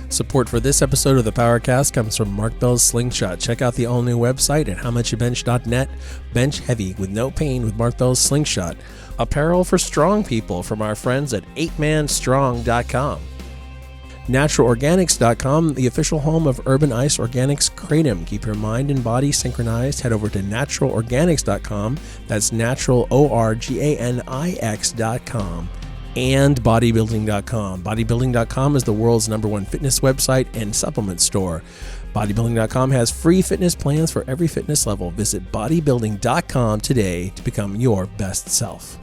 Support for this episode of the PowerCast comes from Mark Bell's Slingshot. Check out the all-new website at howmuchyoubench.net. Bench heavy with no pain with Mark Bell's Slingshot. Apparel for strong people from our friends at 8manstrong.com. NaturalOrganics.com, the official home of Urban Ice Organics Kratom. Keep your mind and body synchronized. Head over to NaturalOrganics.com. That's NaturalOrganix.com. And Bodybuilding.com. Bodybuilding.com is the world's #1 fitness website and supplement store. Bodybuilding.com has free fitness plans for every fitness level. Visit Bodybuilding.com today to become your best self.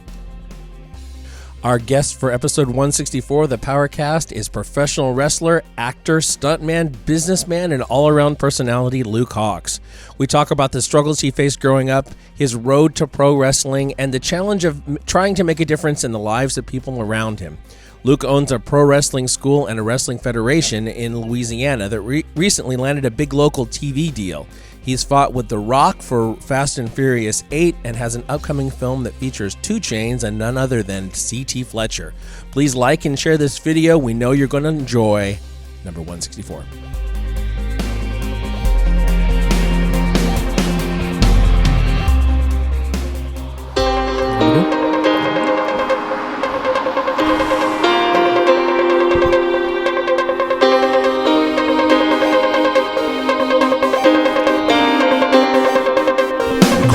Our guest for episode 164 of the PowerCast is professional wrestler, actor, stuntman, businessman, and all-around personality Luke Hawx. We talk about the struggles he faced growing up, his road to pro wrestling, and the challenge of trying to make a difference in the lives of people around him. Luke owns a pro wrestling school and a wrestling federation in Louisiana that recently landed a big local TV deal. He's fought with The Rock for Fast and Furious 8 and has an upcoming film that features Two Chainz and none other than CT Fletcher. Please like and share this video. We know you're going to enjoy number 164.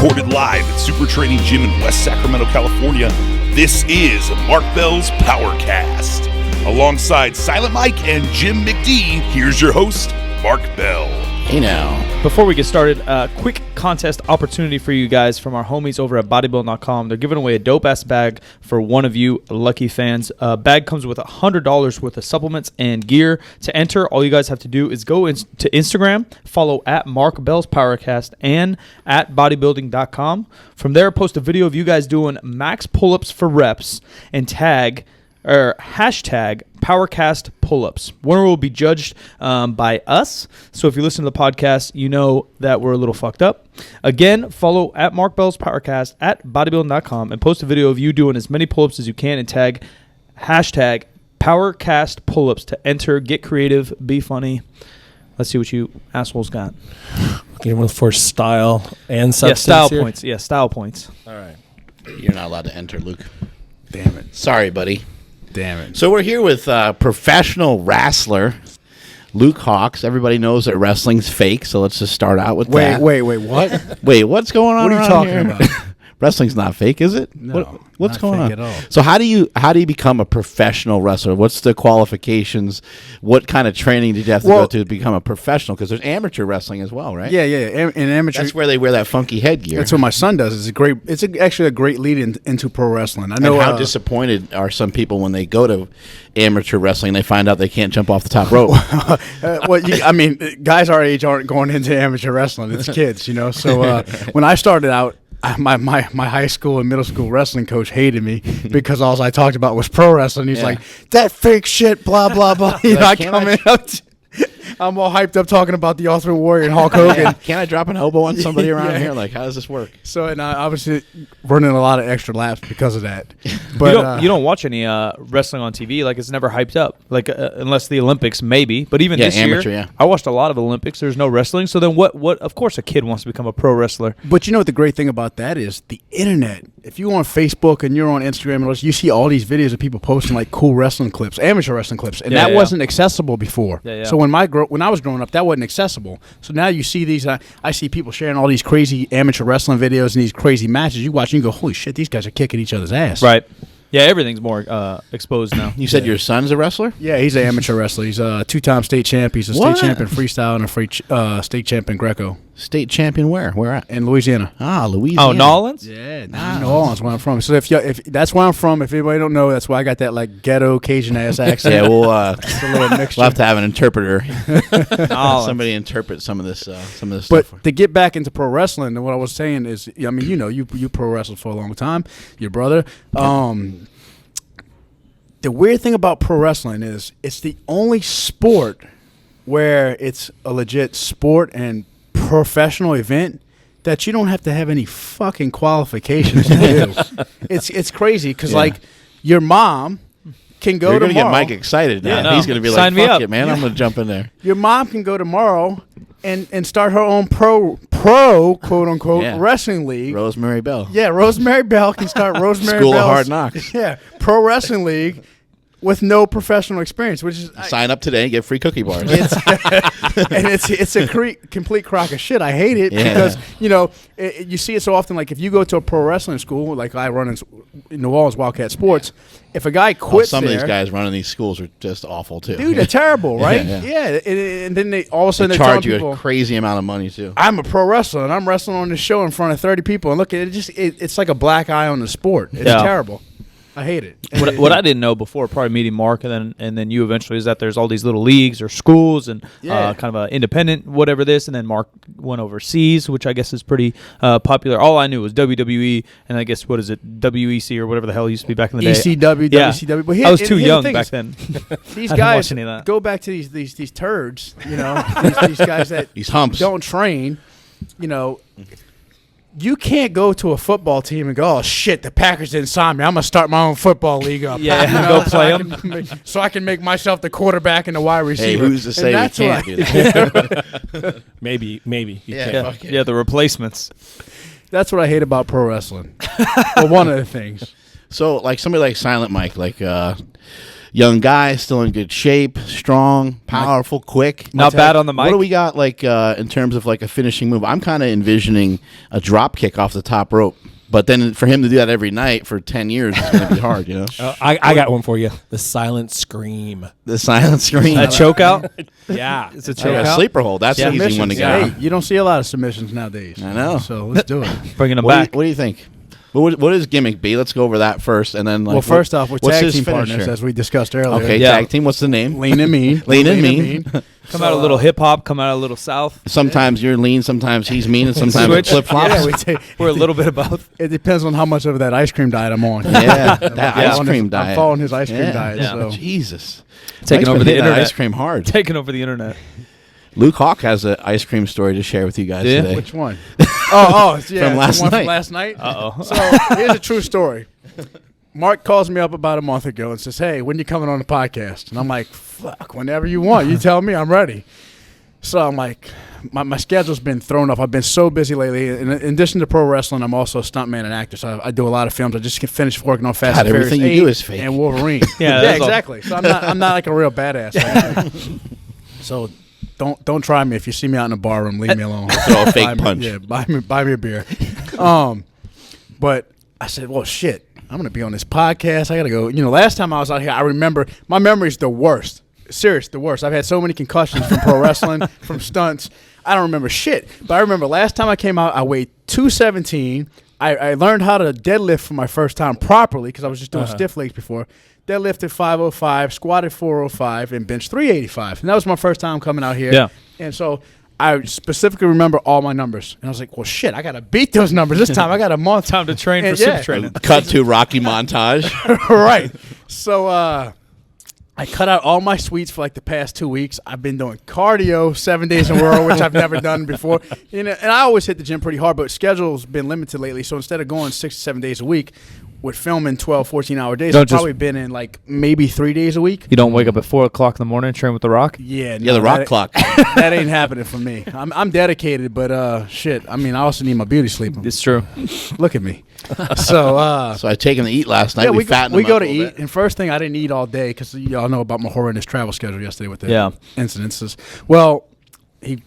Recorded live at Super Training Gym in West Sacramento, California, this is Mark Bell's PowerCast. Alongside Silent Mike and Jim McD, here's your host, Mark Bell. Hey now. Before we get started, a quick contest opportunity for you guys from our homies over at bodybuilding.com. They're giving away a dope-ass bag for one of you lucky fans. A bag comes with $100 worth of supplements and gear. To enter, all you guys have to do is go to Instagram, follow at Mark Bell's PowerCast and at bodybuilding.com. From there, post a video of you guys doing max pull-ups for reps and hashtag PowerCast pull-ups. Winner will be judged by us. So if you listen to the podcast, you know that we're a little fucked up. Again, follow at Mark Bell's PowerCast at bodybuilding.com and post a video of you doing as many pull-ups as you can and tag hashtag PowerCast pull-ups to enter. Get creative. Be funny. Let's see what you assholes got. Looking for style and substance. Yeah, style here. points. Yeah, style points. All right. You're not allowed to enter, Luke. Damn it. Sorry, buddy. Damn it. So we're here with professional wrestler Luke Hawx. Everybody knows that wrestling's fake, so let's just start out with that. Wait, what? Wait, what's going on? What are you around talking here? about? Wrestling's not fake, is it? No, what's not going fake on? at all. So how do you become a professional wrestler? What's the qualifications? What kind of training did you have to go to become a professional? Because there's amateur wrestling as well, right? Yeah. In amateur, That's where they wear that funky headgear. that's what my son does. It's actually a great lead into pro wrestling. I know. And how disappointed are some people when they go to amateur wrestling? They find out they can't jump off the top rope. Guys our age aren't going into amateur wrestling. It's kids, you know. So when I started out, my high school and middle school wrestling coach hated me because all I talked about was pro wrestling. He's like, that fake shit, blah, blah, blah. You know, I come in up I'm all hyped up talking about the Ultimate Warrior and Hulk Hogan. Can't I drop an elbow on somebody around here? Like, how does this work? So, and I obviously running a lot of extra laps because of that. But you don't watch any wrestling on TV. Like, it's never hyped up. Like, unless the Olympics, maybe. But even this amateur, year, I watched a lot of Olympics. There's no wrestling. So then what? Of course, a kid wants to become a pro wrestler. But you know what the great thing about that is? The internet. If you're on Facebook and you're on Instagram and all this, you see all these videos of people posting like cool wrestling clips, amateur wrestling clips, and that wasn't accessible before. Yeah. So when I was growing up, that wasn't accessible. So now you see these. I see people sharing all these crazy amateur wrestling videos and these crazy matches. You watch and you go, holy shit, these guys are kicking each other's ass. Right. Yeah, everything's more exposed now. You said your son's a wrestler? Yeah, he's an amateur wrestler. He's a 2-time state champ. He's a state champion freestyle and a state champion Greco. State champion where? Where at? In Louisiana. Ah, Louisiana. Oh, Nolans? Yeah, New Orleans, where I'm from. So if that's where I'm from, if anybody don't know, that's why I got that like ghetto Cajun ass accent. Yeah, it's a little mixture. we'll have to have an interpreter. Somebody interpret some of this stuff. But to get back into pro wrestling, and what I was saying is, I mean, you pro wrestled for a long time, your brother. The weird thing about pro wrestling is it's the only sport where it's a legit sport and professional event that you don't have to have any fucking qualifications to do. It's crazy because like your mom can go You're going to tomorrow. get Mike excited now. Yeah, no. He's going to be Sign me like, fuck up. it, man. I'm going to jump in there. Your mom can go tomorrow and start her own pro quote unquote Yeah. wrestling league. Rosemary Bell. Yeah, Rosemary Bell can start Rosemary School of Bell's- Hard Knocks. Yeah, pro wrestling league with no professional experience, which is Sign up today and get free cookie bars. it's a complete crock of shit. I hate it Yeah. because you see it so often. Like if you go to a pro wrestling school, like I run in New Orleans Wildcat Sports, if a guy quits Some there, of these guys running these schools are just awful, too. dude, they're terrible, right? Yeah. And then they all of a sudden They they're charge telling you people, a crazy amount of money, too. I'm a pro wrestler and I'm wrestling on this show in front of 30 people, and look, it's like a black eye on the sport. It's Yeah. terrible. I hate it. What I didn't know before, probably meeting Mark and then you eventually, is that there's all these little leagues or schools and Yeah. kind of an independent whatever this, and then Mark went overseas, which I guess is pretty popular. All I knew was WWE, and I guess what is it, WEC or whatever the hell it used to be back in the day. ECW, Yeah. WCW. But I was too here's the young thing back is, then. These I didn't guys watch any of that. go back to these turds, these guys that These humps. don't train, You can't go to a football team and go, oh shit, the Packers didn't sign me. I'm gonna start my own football league up. Yeah, go play 'em. So I can make myself the quarterback and the wide Hey, receiver. who's to And say we that's can't what do that? Maybe. You Yeah. can. Yeah, Fuck it. yeah, the replacements. That's what I hate about pro wrestling. Well, one of the things. So, like somebody like Silent Mike, like young guy, still in good shape, strong, powerful, quick. Not bad on the mic. What do we got like in terms of like a finishing move? I'm kind of envisioning a drop kick off the top rope, but then for him to do that every night for 10 years is going to be hard, you know? I got one for you. The silent scream. The silent scream. A choke out? Yeah. It's a Like choke a out. sleeper hold. That's an easy one to get. Hey, you don't see a lot of submissions nowadays. I know. So let's do it. Bringing them What back. do you think? What is gimmick B? Let's go over that first, and then like. Well, first off, we're what's tag his team finisher? partners, as we discussed earlier. Okay, Yeah. tag team. What's the name? Lean and mean. Lean and mean. Come out a little hip hop, come out a little south. Sometimes you're lean, sometimes he's mean, and sometimes Switch. flip flops. Yeah, we take, We're a little bit of both. it depends on how much of that ice cream diet I'm on. Yeah, that Yeah. ice cream diet. I'm following his ice cream Yeah. diet. Yeah. So. Jesus, Taking Mike's over been the hitting that internet. ice cream hard. Taking over the internet. Luke Hawx has an ice cream story to share with you guys Yeah? today. Which one? yeah, From the last one night. From last night. Uh-oh. So here's a true story. Mark calls me up about a month ago and says, "Hey, when you coming on the podcast?" And I'm like, "Fuck, whenever you want. You tell me, I'm ready." So I'm like, my schedule's been thrown off. I've been so busy lately. In addition to pro wrestling, I'm also a stuntman and actor. So I do a lot of films. I just finished working on Fast God, and Furious everything you 8 do is fake. and Wolverine. Yeah, that's all. exactly. So I'm not like a real badass. Right? So don't try me. If you see me out in a bar room, leave me alone. Throw a fake Buy me- punch. Yeah, buy me a beer. But I said, well, shit, I'm going to be on this podcast. I got to go. Last time I was out here, I remember my memory's the worst. Serious, the worst. I've had so many concussions from pro wrestling, from stunts. I don't remember shit. But I remember last time I came out, I weighed 217. I learned how to deadlift for my first time properly because I was just doing stiff legs before. Deadlifted 505, squatted 405, and benched 385. And that was my first time coming out here. Yeah. And so I specifically remember all my numbers. And I was like, well, shit, I got to beat those numbers this time. I got a month. Time to train for And super yeah. training. Cut to Rocky montage. Right. So I cut out all my sweets for like the past 2 weeks. I've been doing cardio 7 days in a row, which I've never done before. And I always hit the gym pretty hard, but schedule's been limited lately. So instead of going 6 to 7 days a week, with filming 12, 14-hour days, Don't I've just- probably been in like maybe 3 days a week. You don't wake up at 4 o'clock in the morning and train with The Rock? Yeah, Yeah, the rock that, clock. that ain't happening for me. I'm dedicated, but shit. I mean, I also need my beauty sleep. It's true. Look at me. So So I take him to eat last night. yeah, we fattened we him go up to a little eat, bit. and first thing I didn't eat all day because y'all know about my horrendous travel schedule yesterday with the Yeah. incidences. Well, he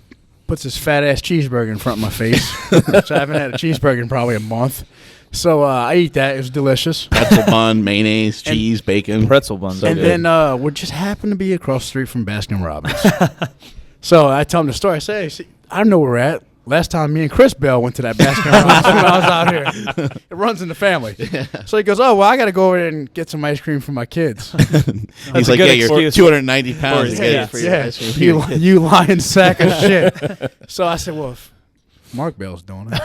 puts his fat ass cheeseburger in front of my face, which I haven't had a cheeseburger in probably a month. So I eat that. It was delicious. Pretzel bun, mayonnaise, cheese, bacon. Pretzel buns. So And good. then we just happened to be across the street from Baskin Robbins. So I tell him the story. I say, "Hey, see, I know where we're at. Last time me and Chris Bell went to that Baskin Robbins when I was out here. It runs in the family." So he goes, "Oh, well, I got to go over there and get some ice cream for my kids." He's a like, good yeah, you're excuse. 290 pounds. his to get kids. for your Yeah, ice cream. you lying sack of shit. So I said, well, if Mark Bell's doing it,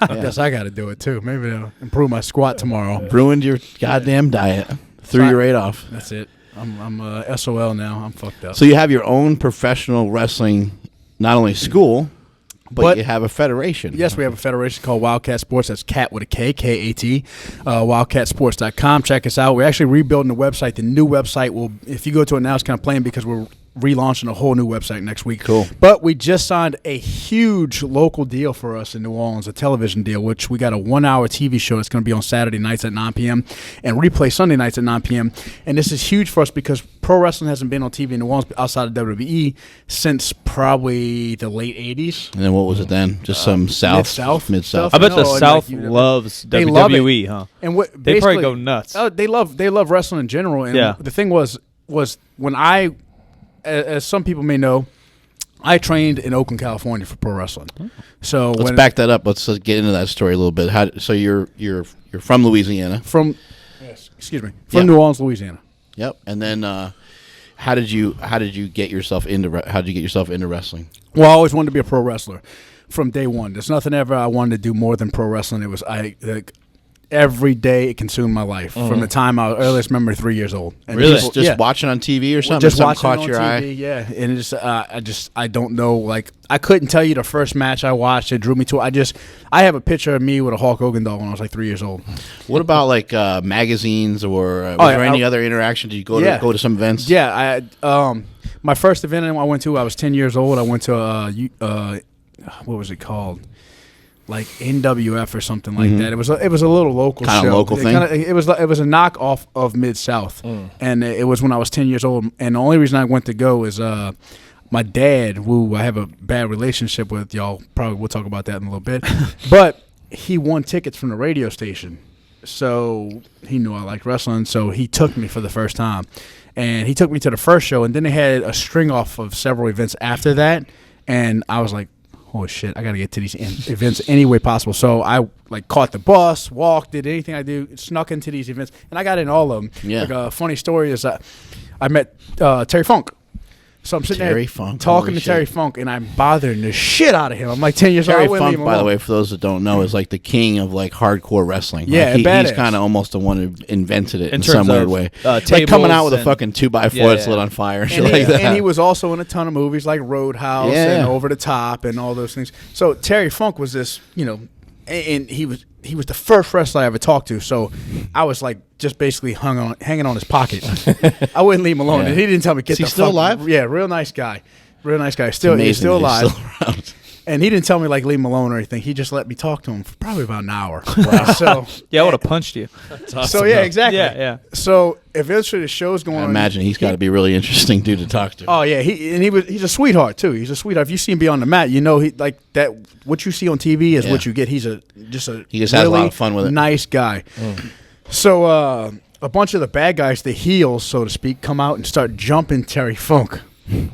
I guess I got to do it too. Maybe it'll improve my squat tomorrow. Ruined your goddamn diet. Threw Sorry. your rate off. That's it. I'm SOL now. I'm fucked up. So you have your own professional wrestling, not only school, But you have a federation. Yes, we have a federation called Wildcat Sports. That's cat with a K, K-A-T. WildcatSports.com. Check us out. We're actually rebuilding the website. The new website will, if you go to it now, it's kind of plain because we're relaunching a whole new website next week. Cool. But we just signed a huge local deal for us in New Orleans, a television deal, which we got a 1-hour TV show that's going to be on Saturday nights at 9 p.m. and replay Sunday nights at 9 p.m. And this is huge for us because pro wrestling hasn't been on TV in New Orleans outside of WWE since probably the late 80s. And then what was it then? Just some Mid-South. I bet the No, South like, loves they love WWE, it. huh? And what They probably basically- go nuts. Oh, they love wrestling in general. And Yeah. the thing was when I, as some people may know, I trained in Oakland, California for pro wrestling. So Let's back that up. Let's get into that story a little bit. So you're from Louisiana. from Yeah. New Orleans, Louisiana. Yep. And then how did you get yourself into wrestling? Well, I always wanted to be a pro wrestler from day one. There's nothing ever I wanted to do more than pro wrestling. It was every day it consumed my life from the time I was earliest memory 3 years old. And Really? people- Just yeah. watching on TV or something? Just Something watching caught it your on TV, eye? yeah. And it just, I don't know. Like, I couldn't tell you the first match I watched. It drew me to it. I have a picture of me with a Hulk Hogan doll when I was like 3 years old. What about like magazines or was there any other interaction? Did you go to some events? Yeah, my first event I went to, I was 10 years old. I went to what was it called? Like NWF or something like that. It was a little local Kinda show. local thing? It was a knockoff of Mid-South, and it was when I was 10 years old. And the only reason I went to go is my dad, who I have a bad relationship with. Y'all probably we'll talk about that in a little bit, but he won tickets from the radio station, so he knew I liked wrestling. So he took me for the first time, and he took me to the first show, and then they had a string off of several events after that, and I was like, oh shit, I gotta get to these events any way possible. So I caught the bus, walked, did anything I do, snuck into these events, and I got in all of them. Yeah. Like a funny story is I met Terry Funk. So I'm sitting Terry there Funk, talking holy to Terry shit. Funk, and I'm bothering the shit out of him. I'm like 10 years old. I Terry wouldn't leave Funk, him by the alone. way, for those that don't know, is like the king of like hardcore wrestling. Yeah, Like, he's badass. kind of almost the one who invented it in terms some weird of, way. tables Like coming out with a and- fucking 2x4 Yeah, that's yeah. lit on fire and shit And, like that. and he was also in a ton of movies like Roadhouse Yeah. and Over the Top and all those things. So Terry Funk was this, and he was the first wrestler I ever talked to. So I was like just basically hanging on his pocket. I wouldn't leave him alone. Yeah. And he didn't tell me get Is he the still fuck- alive? Yeah, real nice guy. Real nice guy. It's He's amazing still that alive. he's still around. And he didn't tell me leave him alone or anything. He just let me talk to him for probably about an hour. So Yeah, I would have punched you. so yeah, exactly. Yeah, yeah. So eventually the show's going I on. imagine he's got to be a really interesting dude to talk to. Oh yeah, he's a sweetheart too. He's a sweetheart. If you see him be on the mat, he like that. What you see on TV is Yeah. what you get. He just has a lot of fun with it. Nice guy. So a bunch of the bad guys, the heels, so to speak, come out and start jumping Terry Funk.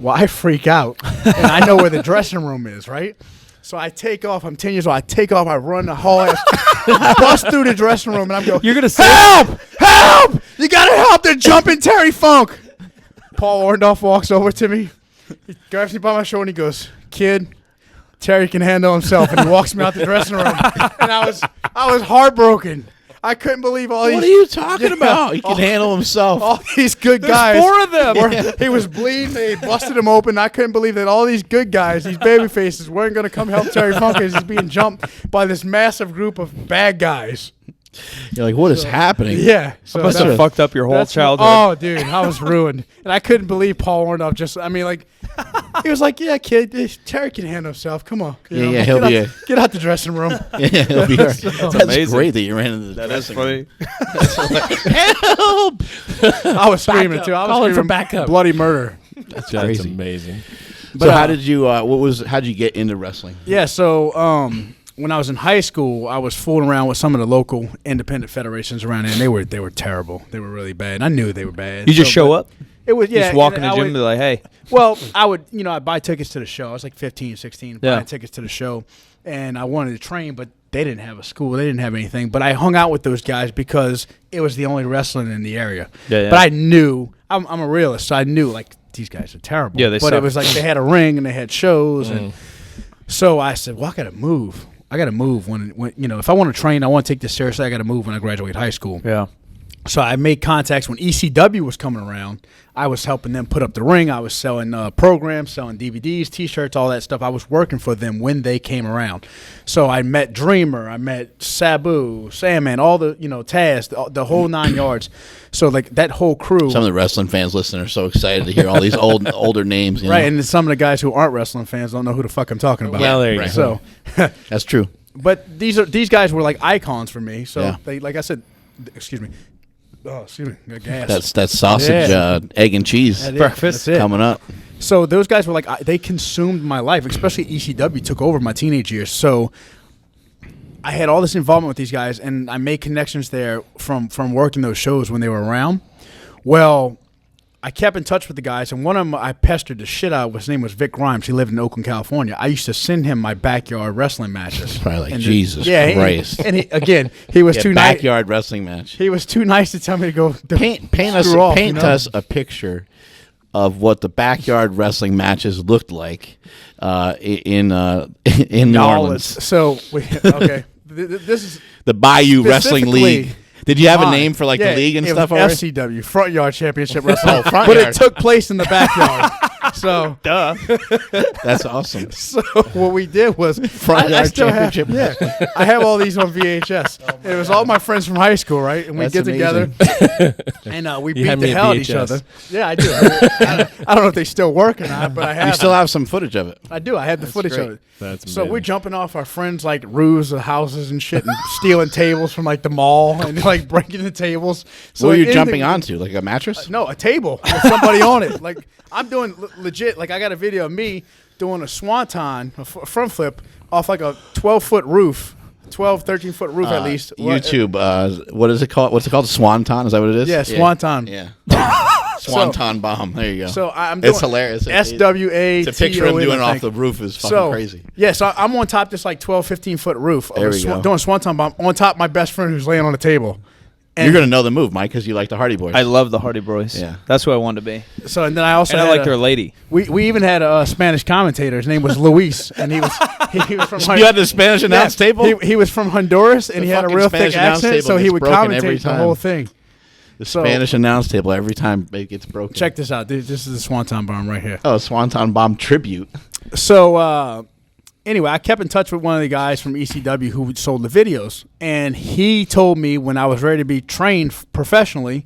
Well, I freak out, and I know where the dressing room is, right? So I take off. I'm 10 years old. I take off. I run the whole ass, bust through the dressing room, and I'm going, You're gonna say help! You gotta help! They're jumping Terry Funk. Paul Orndorff walks over to me. He grabs me by my shoulder and he goes, "Kid, Terry can handle himself." And he walks me out the dressing room. And I was heartbroken. I couldn't believe all these. What are you talking about? He can handle himself. All these good guys. There's 4 of them. He was bleeding. They busted him open. I couldn't believe that all these good guys, these baby faces, weren't going to come help Terry Funk as he's being jumped by this massive group of bad guys. You're like, what is happening? Yeah. So Must that- have fucked up your whole that's- childhood. Oh, dude, I was ruined. And I couldn't believe Paul Orndorff he was like, "Yeah, kid, Terry can handle himself. Come on." You know, he'll get be out, get out the dressing room. Yeah, he'll be That's amazing. great that you ran into the That's dressing funny. room. Help! I was screaming, too. I was Call it for screaming backup. bloody murder. That's crazy. amazing. But, So how did you? How'd you get into wrestling? Yeah, so when I was in high school, I was fooling around with some of the local independent federations around there, and they were terrible. They were really bad. And I knew they were bad. You just So, show but up? It was, yeah. Just walk in and the I gym would- and be like, hey. Well, I would, I'd buy tickets to the show. I was like 15, 16, Yeah. buying tickets to the show. And I wanted to train, but they didn't have a school. They didn't have anything. But I hung out with those guys because it was the only wrestling in the area. Yeah, yeah. But I knew, I'm a realist, so I knew, like, these guys are terrible. Yeah, they But suck. it was like they had a ring and they had shows. And so I said, well, I got to move. I got to move when if I want to train, I want to take this seriously, I got to move when I graduate high school. Yeah. So I made contacts when ECW was coming around. I was helping them put up the ring. I was selling programs, selling DVDs, T-shirts, all that stuff. I was working for them when they came around. So I met Dreamer, I met Sabu, Sandman, all the Taz, the whole 9 yards. So like that whole crew. Some of the wrestling fans listening are so excited to hear all these older names. Right, and some of the guys who aren't wrestling fans don't know who the fuck I'm talking about. Well, there you go. So that's true. But these guys were like icons for me. So Yeah. they, like I said, excuse me. Oh, excuse me. Got gas. That's sausage, Yeah. egg and cheese Breakfast. That's it. coming up. So those guys were like, they consumed my life, especially ECW took over my teenage years. So I had all this involvement with these guys, and I made connections there from working those shows when they were around. Well, I kept in touch with the guys, and one of them I pestered the shit out of. His name was Vic Grimes. He lived in Oakland, California. I used to send him my backyard wrestling matches. Probably like, And Jesus Christ. He was too nice. Backyard wrestling match. He was too nice to tell me to go Paint screw off, us a picture of what the backyard wrestling matches looked like in New Orleans. So, okay. This is The Bayou Wrestling specifically League. Did you have a mine. name for like the league and it stuff was already? FCW, Front Yard Championship Wrestling. Front but Yard. it took place in the backyard. So, That's awesome. so what we did was Front I Yard still have, Championship. yeah, I have all these on VHS. It was all my friends from high school, right? And we That's get together and we You beat had the me at hell out of each VHS. other. Yeah, I do. I don't know if they still work or not, but I have. You still them. have some footage of it. I do. I have the footage great. of it. That's So we're amazing. jumping off our friends' like roofs of houses and shit, and stealing tables from like the mall and like breaking the tables. So What were you anything- jumping onto? Like a mattress? No, a table with somebody on it. Like I'm doing legit. Like I got a video of me doing a swanton, a front flip off like a 12-foot roof, 12, 13-foot roof at least. YouTube. What is it called? What's it called? Swanton? Is that what it is? Yeah, swanton. Yeah. Swanton bomb. There you go. So I'm doing It's hilarious. SWA. The picture of him doing it off the roof is fucking crazy. Yeah, so I'm on top this like 12, 15-foot roof. There we go. Doing swanton bomb on top of my best friend who's laying on the table. And You're going to know the move, Mike, because you like the Hardy Boys. I love the Hardy Boys. Yeah. That's who I wanted to be. So and then I also And I had liked their lady. we even had a Spanish commentator. His name was Luis, and he was from You had the Spanish announce table? He was from Honduras, and The he had a fucking real Spanish thick announce accent, table so he gets would broken every commentate the time. whole thing. The So- Spanish announce table every time it gets broken. Check this out. This is the Swanton Bomb right here. Oh, Swanton Bomb tribute. So anyway, I kept in touch with one of the guys from ECW who sold the videos, and he told me when I was ready to be trained professionally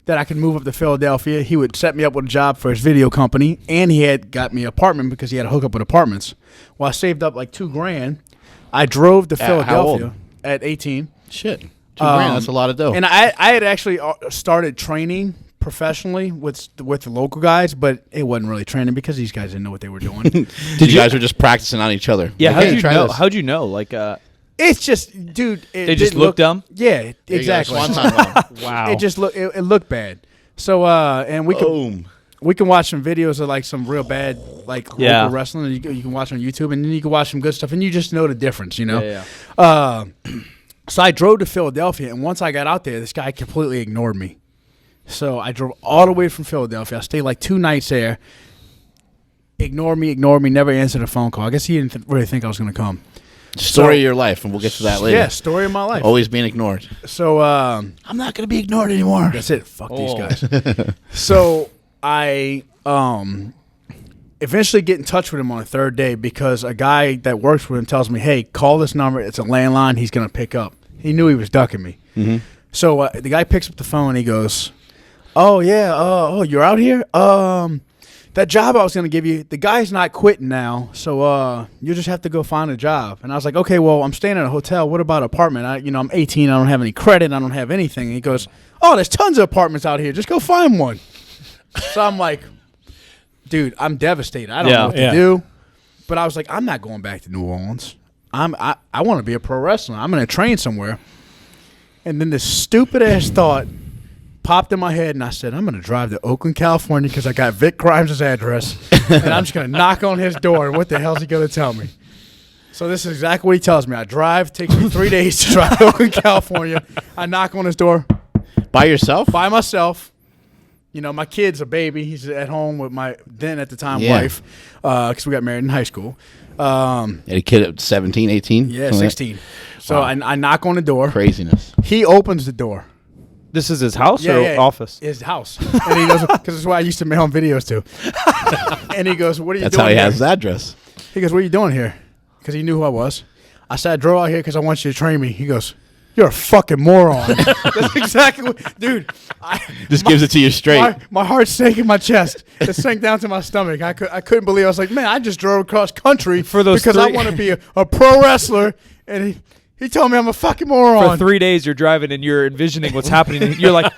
that I could move up to Philadelphia. He would set me up with a job for his video company, and he had got me an apartment because he had a hookup with apartments. Well, I saved up like $2,000. I drove to how Philadelphia old? at 18. Shit. $2,000. That's a lot of dough. And I had actually started training professionally with the local guys, but it wasn't really training because these guys didn't know what they were doing. you guys were just practicing on each other. Yeah, Like, hey, try this. How'd you know? Like, It's just, dude. They just look dumb? Yeah, There you go, exactly. Swanton Bomb. wow. It just it looked bad. So and Boom. we can watch some videos of like some real bad like Yeah. local wrestling. And you can watch on YouTube, and then you can watch some good stuff, and you just know the difference, you know. Yeah. So I drove to Philadelphia, and once I got out there, this guy completely ignored me. So I drove all the way from Philadelphia. I stayed like 2 nights there. Ignored me, never answered a phone call. I guess he didn't really think I was going to come. Story of your life, and we'll get to that later. Yeah, story of my life. Always being ignored. So I'm not going to be ignored anymore. that's it. Fuck these Oh. guys. So I eventually get in touch with him on the 3rd day because a guy that works with him tells me, hey, call this number. It's a landline. He's going to pick up. He knew he was ducking me. Mm-hmm. So the guy picks up the phone and he goes, oh, yeah, oh, you're out here? That job I was going to give you, the guy's not quitting now, so you just have to go find a job. And I was like, okay, well, I'm staying at a hotel. What about an apartment? I'm 18. I don't have any credit. I don't have anything. And he goes, oh, there's tons of apartments out here. Just go find one. So I'm like, dude, I'm devastated. I don't know what to do. But I was like, I'm not going back to New Orleans. I want to be a pro wrestler. I'm going to train somewhere. And then this stupid-ass thought popped in my head, and I said, I'm going to drive to Oakland, California, because I got Vic Grimes' address, and I'm just going to knock on his door, and what the hell is he going to tell me? So this is exactly what he tells me. I drive, takes me 3 days to drive to Oakland, California. I knock on his door. By yourself? By myself. My kid's a baby. He's at home with my then at the time Yeah. wife, because we got married in high school. Had a kid at 17, 18? Yeah, something like 16. So I knock on the door. that? Craziness. He opens the door. This is his house or office? His house. And he goes, because it's where I used to mail him videos to. And he goes, what are you That's doing how he here? has his address. He goes, what are you doing here? Because he knew who I was. I said, I drove out here because I want you to train me. He goes, you're a fucking moron. That's exactly what, dude. Just gives it to you straight. My heart sank in my chest. It sank down to my stomach. I couldn't believe it. I was like, man, I just drove across country For those because I want to be a pro wrestler. And he told me I'm a fucking moron. For 3 days, you're driving and you're envisioning what's happening. You're like,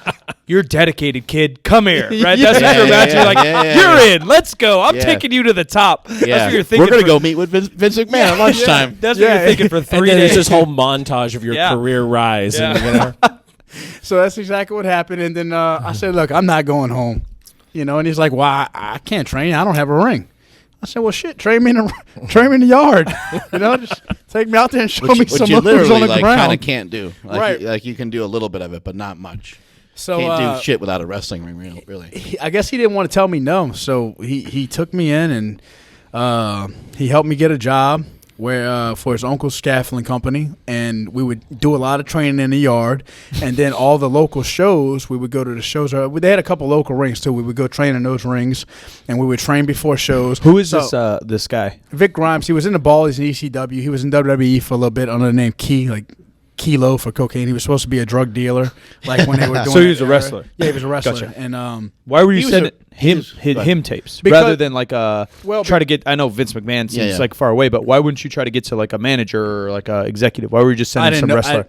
you're dedicated, kid. Come here. Right? That's what you're imagining. You're like, you're in. Let's go. I'm taking you to the top. That's what you're thinking. We're going to go meet with Vince McMahon at lunchtime. That's what you're thinking for 3 and days. then there's this whole montage of your career rise. Yeah. And, So that's exactly what happened. And then I said, look, I'm not going home. And he's like, well, I can't train. I don't have a ring. I said, well, shit, train me in the yard. Just take me out there and show me some you moves literally on the ground. kind of can't do. Right. Like you can do a little bit of it, but not much. So Can't do shit without a wrestling ring, really. I guess he didn't want to tell me no. So he took me in and he helped me get a job where for his uncle's scaffolding company, and we would do a lot of training in the yard, and then all the local shows, we would go to the shows. They had a couple local rings too. We would go train in those rings, and we would train before shows. Who is this guy? Vic Grimes. He was in the ball. He's in ECW. He was in WWE for a little bit under the name Key, like Kilo for cocaine. He was supposed to be a drug dealer, like when they were doing. So he was a wrestler. Yeah, he was a wrestler. Gotcha. And why were you sending Right. him tapes Because- rather than like try to get? I know Vince McMahon seems like far away, but why wouldn't you try to get to like a manager or like a executive? Why were you just sending some wrestler?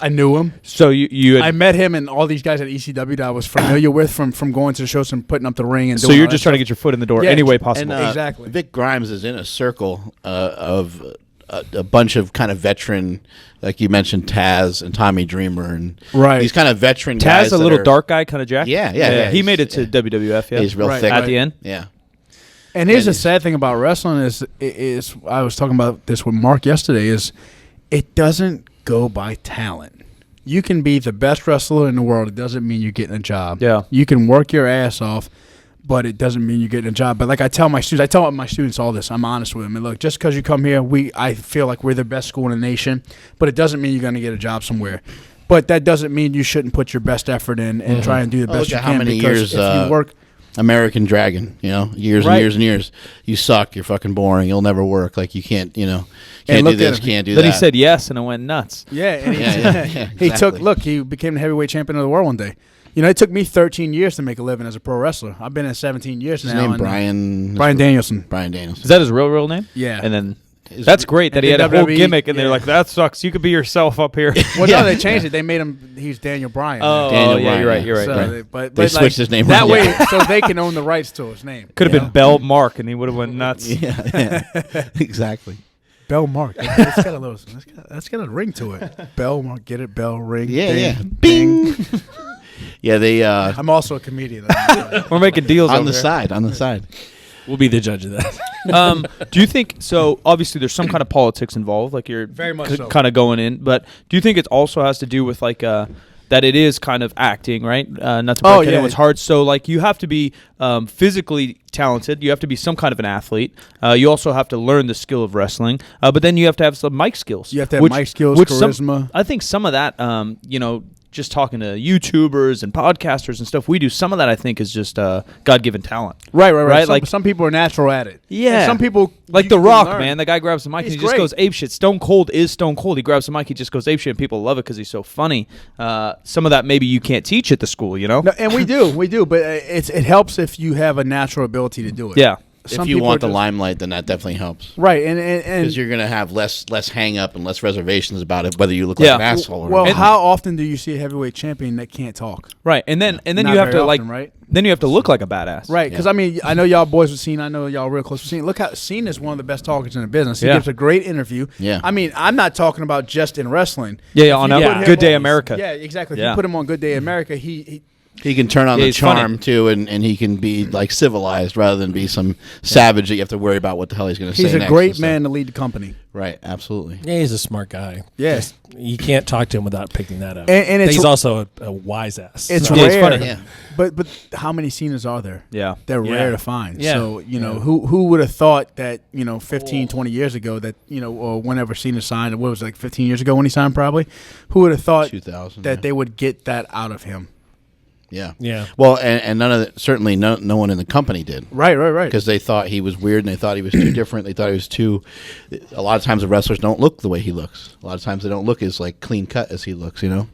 I knew him. So you had, I met him and all these guys at ECW that I was familiar with from going to the shows and putting up the ring and. so doing you're all just that trying to stuff. get your foot in the door Yeah, any way possible. And, Exactly. Vic Grimes is in a circle of a bunch of kind of veteran, like you mentioned, Taz and Tommy Dreamer, and these kind of veteran guys. Taz, a little dark guy, kind of jacked. Yeah. He made it to WWF. Yeah, He's real Right, thick at the end. Yeah. And here's the sad thing about wrestling is I was talking about this with Mark yesterday, is it doesn't go by talent. You can be the best wrestler in the world. It doesn't mean you're getting a job. Yeah. You can work your ass off, but it doesn't mean you're getting a job. But like I tell my students all this. I'm honest with them. And look, just because you come here, I feel like we're the best school in the nation, but it doesn't mean you're going to get a job somewhere. But that doesn't mean you shouldn't put your best effort in and try and do the best Look you at can. how many because years if you work. American Dragon, years and years and years. You suck. You're fucking boring. You'll never work. Like you can't, can't do this, can't do that. Then he said yes, and it went nuts. Yeah, and exactly. he became the heavyweight champion of the world one day. It took me 13 years to make a living as a pro wrestler. I've been in 17 years His now. name Brian Danielson. Brian Danielson. Is that his real name? Yeah. And then that's great that he had a whole gimmick, and they're like, that sucks. You could be yourself up here. Well, no, they changed it. They made him. He's Daniel Bryan. Oh, Daniel yeah, Bryan, you're right. So right. But They switched his name that around. way, so they can own the rights to his name. Could have been Bell Mark, and he would have went nuts. Yeah, exactly. Bell Mark. That's got a ring to it. Bell Mark. Get it? Bell ring. Yeah, ding, yeah. Bing. Yeah, they I'm also a comedian. We're making deals on over the here. side. On the side. we'll be the judge of that. Do you think so? Obviously, there's some kind of politics involved, like you're Very much so. kind of going in. But do you think it also has to do with like that it is kind of acting, right? Not to break anyone's heart. So like you have to be physically talented. You have to be some kind of an athlete. You also have to learn the skill of wrestling. But then you have to have some mic skills. You have to have mic skills, charisma. I think some of that, just talking to YouTubers and podcasters and stuff we do, some of that I think is just God-given talent. Right. Like some people are natural at it. yeah. And some people like you The can Rock, learn. man. The guy grabs the mic and He's he just great. goes apeshit. Stone Cold is Stone Cold. He grabs the mic, he just goes apeshit, and people love it because he's so funny. Some of that maybe you can't teach at the school, No, and we do, but it helps if you have a natural ability to do it. Yeah. If you want the limelight, then that definitely helps. Right, and Because you're going to have less hang up and less reservations about it, whether you look like an asshole or well, not. how often do you see a heavyweight champion that can't talk? Right. And then Not you have very to often, right? then you have to look like a badass. Right, because I know y'all boys with Cena. I know y'all real close with Cena. Look how Cena is one of the best talkers in the business. He gives a great interview. Yeah. I mean, I'm not talking about just in wrestling. Yeah, on If you put him Good Day on- America. Yeah, exactly. If Yeah. you put him on Good Day America, he He can turn on the he's charm funny. too, and he can be like civilized rather than be some savage that you have to worry about what the hell he's going to say. He's a next great and man to lead the company. Right, absolutely. Yeah, he's a smart guy. Yes. You can't talk to him without picking that up. And it's, he's also a wise ass. it's so. Yeah, he's rare. funny. Yeah. But how many Cenas are there? Yeah. They're Yeah. rare to find. Yeah. So, who would have thought that, 15, 20 years ago that, or whenever Cena signed, what was it, like 15 years ago when he signed probably? Who would have thought 2000. that they would get that out of him? Yeah. Yeah. Well, and none of the, certainly no one in the company did. Right. Because they thought he was weird and they thought he was too different. They thought he was too. A lot of times the wrestlers don't look the way he looks. A lot of times they don't look as like clean cut as he looks, and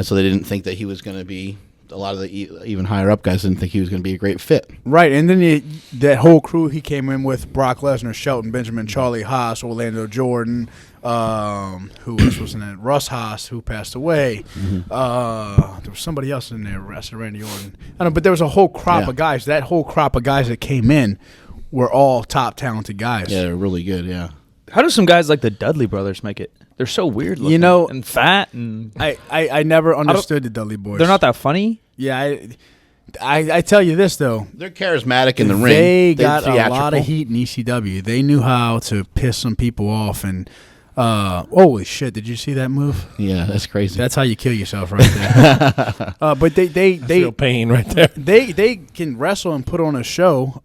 so they didn't think that he was going to be. A lot of the even higher up guys didn't think he was going to be a great fit. Right. And then that whole crew he came in with: Brock Lesnar, Shelton Benjamin, Charlie Haas, Orlando Jordan. Who else was in it? Russ Haas, who passed away. There was somebody else in there, Randy Orton. I don't know, but there was a whole crop of guys. That whole crop of guys that came in were all top talented guys. Yeah, they're really good. Yeah. How do some guys like the Dudley brothers make it? They're so weird looking. And fat, and I never understood the Dudley Boys. they're not that funny. Yeah, I tell you this though. They're charismatic in the ring. They They're got a lot theatrical. of heat in ECW. They knew how to piss some people off. And holy shit! Did you see that move? Yeah, that's crazy. That's how you kill yourself right there. But they Real pain right there. they can wrestle and put on a show.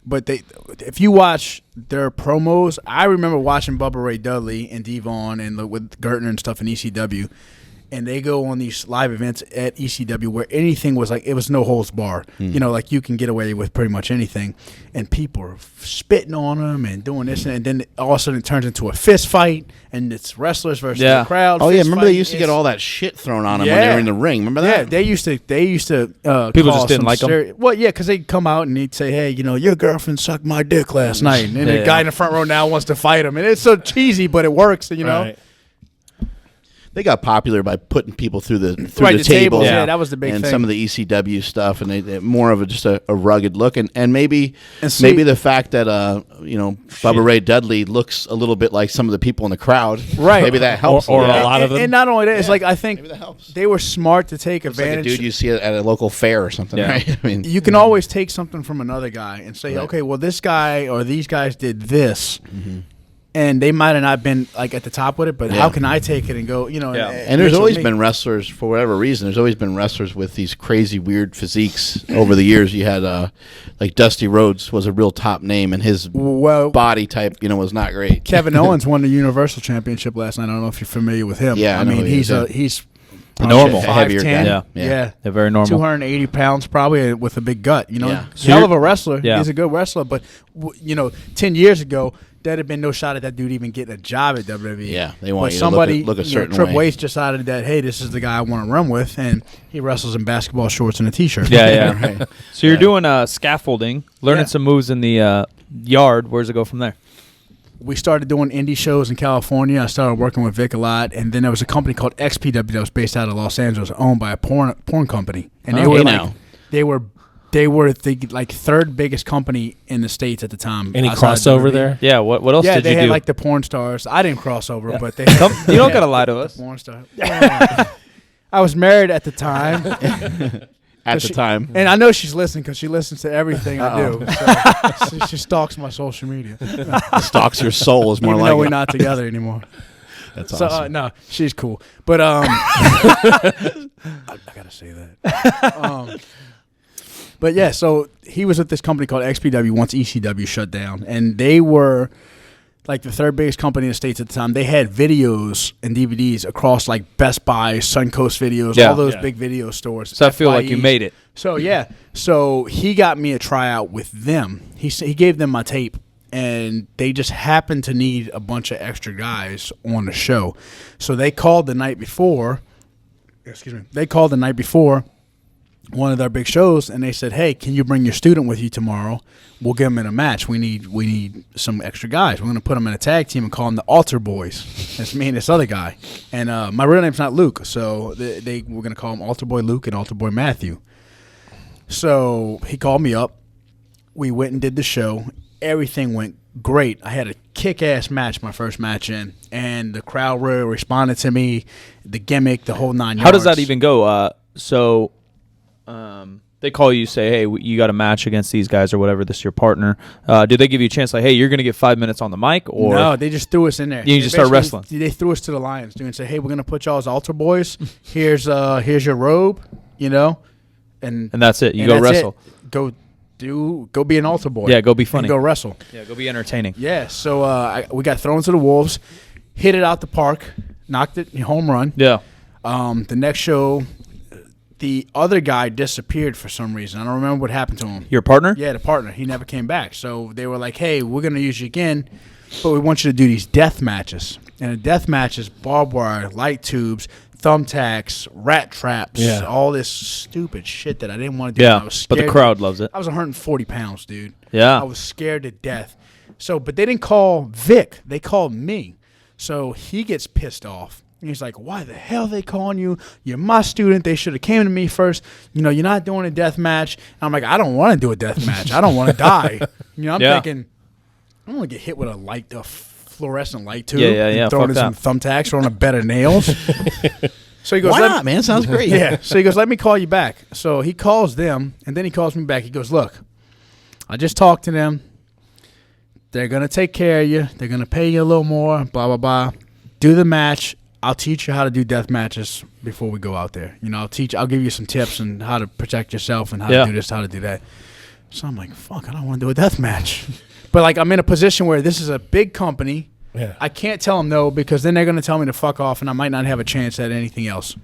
But if you watch their promos, I remember watching Bubba Ray Dudley and Devon and with Gertner and stuff in ECW, and they go on these live events at ECW where anything was like, it was no holds bar. Like you can get away with pretty much anything, and people are spitting on them and doing this, and then all of a sudden it turns into a fist fight, and it's wrestlers versus the crowd. Oh yeah, fist remember fight. they used to get all that shit thrown on them when Yeah. they were in the ring. Remember Yeah, that? they used to. People call just didn't some like 'em? Well, yeah, because they'd come out and he'd say, "Hey, your girlfriend sucked my dick last night," and the guy in the front row now wants to fight him, and it's so cheesy, but it works, Right. They got popular by putting people through the Right, the the table. tables, yeah, that was the big and thing. some of the ECW stuff, and they more of just a rugged look, and maybe And maybe the fact that Bubba Ray Dudley looks a little bit like some of the people in the crowd, Right. Maybe that helps. Or a a little. lot of them. And not only that, it's like I think Maybe that helps. they were smart to take It's like a advantage. dude you see at a local fair or something, Yeah. right? I mean, You can always take something from another guy and say, Right. okay, well, this guy or these guys did this. And they might have not been like at the top with it, but Yeah. how can I take it and go? Yeah. and there's always been wrestlers for whatever reason. There's always been wrestlers with these crazy, weird physiques over the years. You had like Dusty Rhodes was a real top name, and his body type, was not great. Kevin Owens won the Universal Championship last night. I don't know if you're familiar with him. Yeah, I know who he he's is, he's Normal. A heavier 5'10". guy. Yeah. They're very normal. 280 pounds probably with a big gut. Yeah. Hell of a wrestler. Yeah. He's a good wrestler. But 10 years ago, there'd have been no shot at that dude even getting a job at WWE. Yeah, they want But you somebody, to look a certain Triple way. H decided that, hey, this is the guy I want to run with, and he wrestles in basketball shorts and a t-shirt. Yeah. Right. So you're doing scaffolding, learning Yeah. some moves in the yard. Where's it go from there? We started doing indie shows in California. I started working with Vic a lot, and then there was a company called XPW that was based out of Los Angeles, owned by a porn company, and they Oh, were hey like, now. they were the third biggest company in the States at the time. Any outside crossover WWE. there? Yeah. What else Yeah, did they you had do? like the porn stars. I didn't cross over, Yeah. but they Come, you don't gotta lie to us. porn star. I was married at the time, At the time. and I know she's listening because she listens to everything I do. So she stalks my social media, Stalks your soul is more even like though we're it. not together anymore. That's So awesome. no, she's cool, but I gotta say that. But yeah, so he was with this company called XPW once ECW shut down, and they were like the third biggest company in the States at the time. They had videos and DVDs across like Best Buy, Suncoast Videos, Yeah. all those Yeah. big video stores. So I feel like you FYEs. made it. So yeah, so he got me a tryout with them. He gave them my tape, and they just happened to need a bunch of extra guys on the show. So they called the night before. Excuse me. They called the night before one of their big shows, and they said, "Hey, can you bring your student with you tomorrow? We'll get them in a match. We need some extra guys. We're going to put them in a tag team and call them the Altar Boys." That's me and this other guy. And my real name's not Luke, so they were going to call him Altar Boy Luke and Altar Boy Matthew. So he called me up. We went and did the show. Everything went great. I had a kick-ass match, my first match in, and the crowd really responded to me, the gimmick, the whole 9 yards. How does that even go? So they call you, say, hey, you got a match against these guys or whatever, this is your partner, do they give you a chance like, hey, you're going to get 5 minutes on the mic? Or no, they just threw us in there. You just start wrestling. They threw us to the lions, dude, and said, hey, we're going to put y'all as altar boys. Here's your robe, you know, and that's it. You go wrestle. Go be an altar boy. Yeah, go be funny. And go wrestle. Yeah, go be entertaining. Yeah, so we got thrown to the wolves, hit it out the park, knocked it home run. Yeah. The next show, the other guy disappeared for some reason. I don't remember what happened to him. Your partner? Yeah, the partner. He never came back. So they were like, hey, we're going to use you again, but we want you to do these death matches. And the death matches, barbed wire, light tubes, thumbtacks, rat traps, all this stupid shit that I didn't want to do. Yeah, I was scared. but the crowd loves it. I was 140 pounds, dude. Yeah. I was scared to death. So, but they didn't call Vic. They called me. So he gets pissed off. And he's like, why the hell are they calling you? You're my student. They should have came to me first. You know, you're not doing a death match. And I'm like, I don't want to do a death match. I don't want to die. You know, I'm thinking, I'm going to get hit with a fluorescent light tube. Yeah. Throwing in some thumbtacks, throwing a bed of nails. So he goes, why not, man? Sounds great. Yeah. So he goes, let me call you back. So he calls them, and then he calls me back. He goes, look, I just talked to them. They're going to take care of you. They're going to pay you a little more, blah, blah, blah. Do the match. I'll teach you how to do death matches before we go out there. You know, I'll give you some tips on how to protect yourself and how to do this, how to do that. So I'm like, fuck, I don't want to do a death match. But, like, I'm in a position where this is a big company. Yeah. I can't tell them no because then they're going to tell me to fuck off and I might not have a chance at anything else.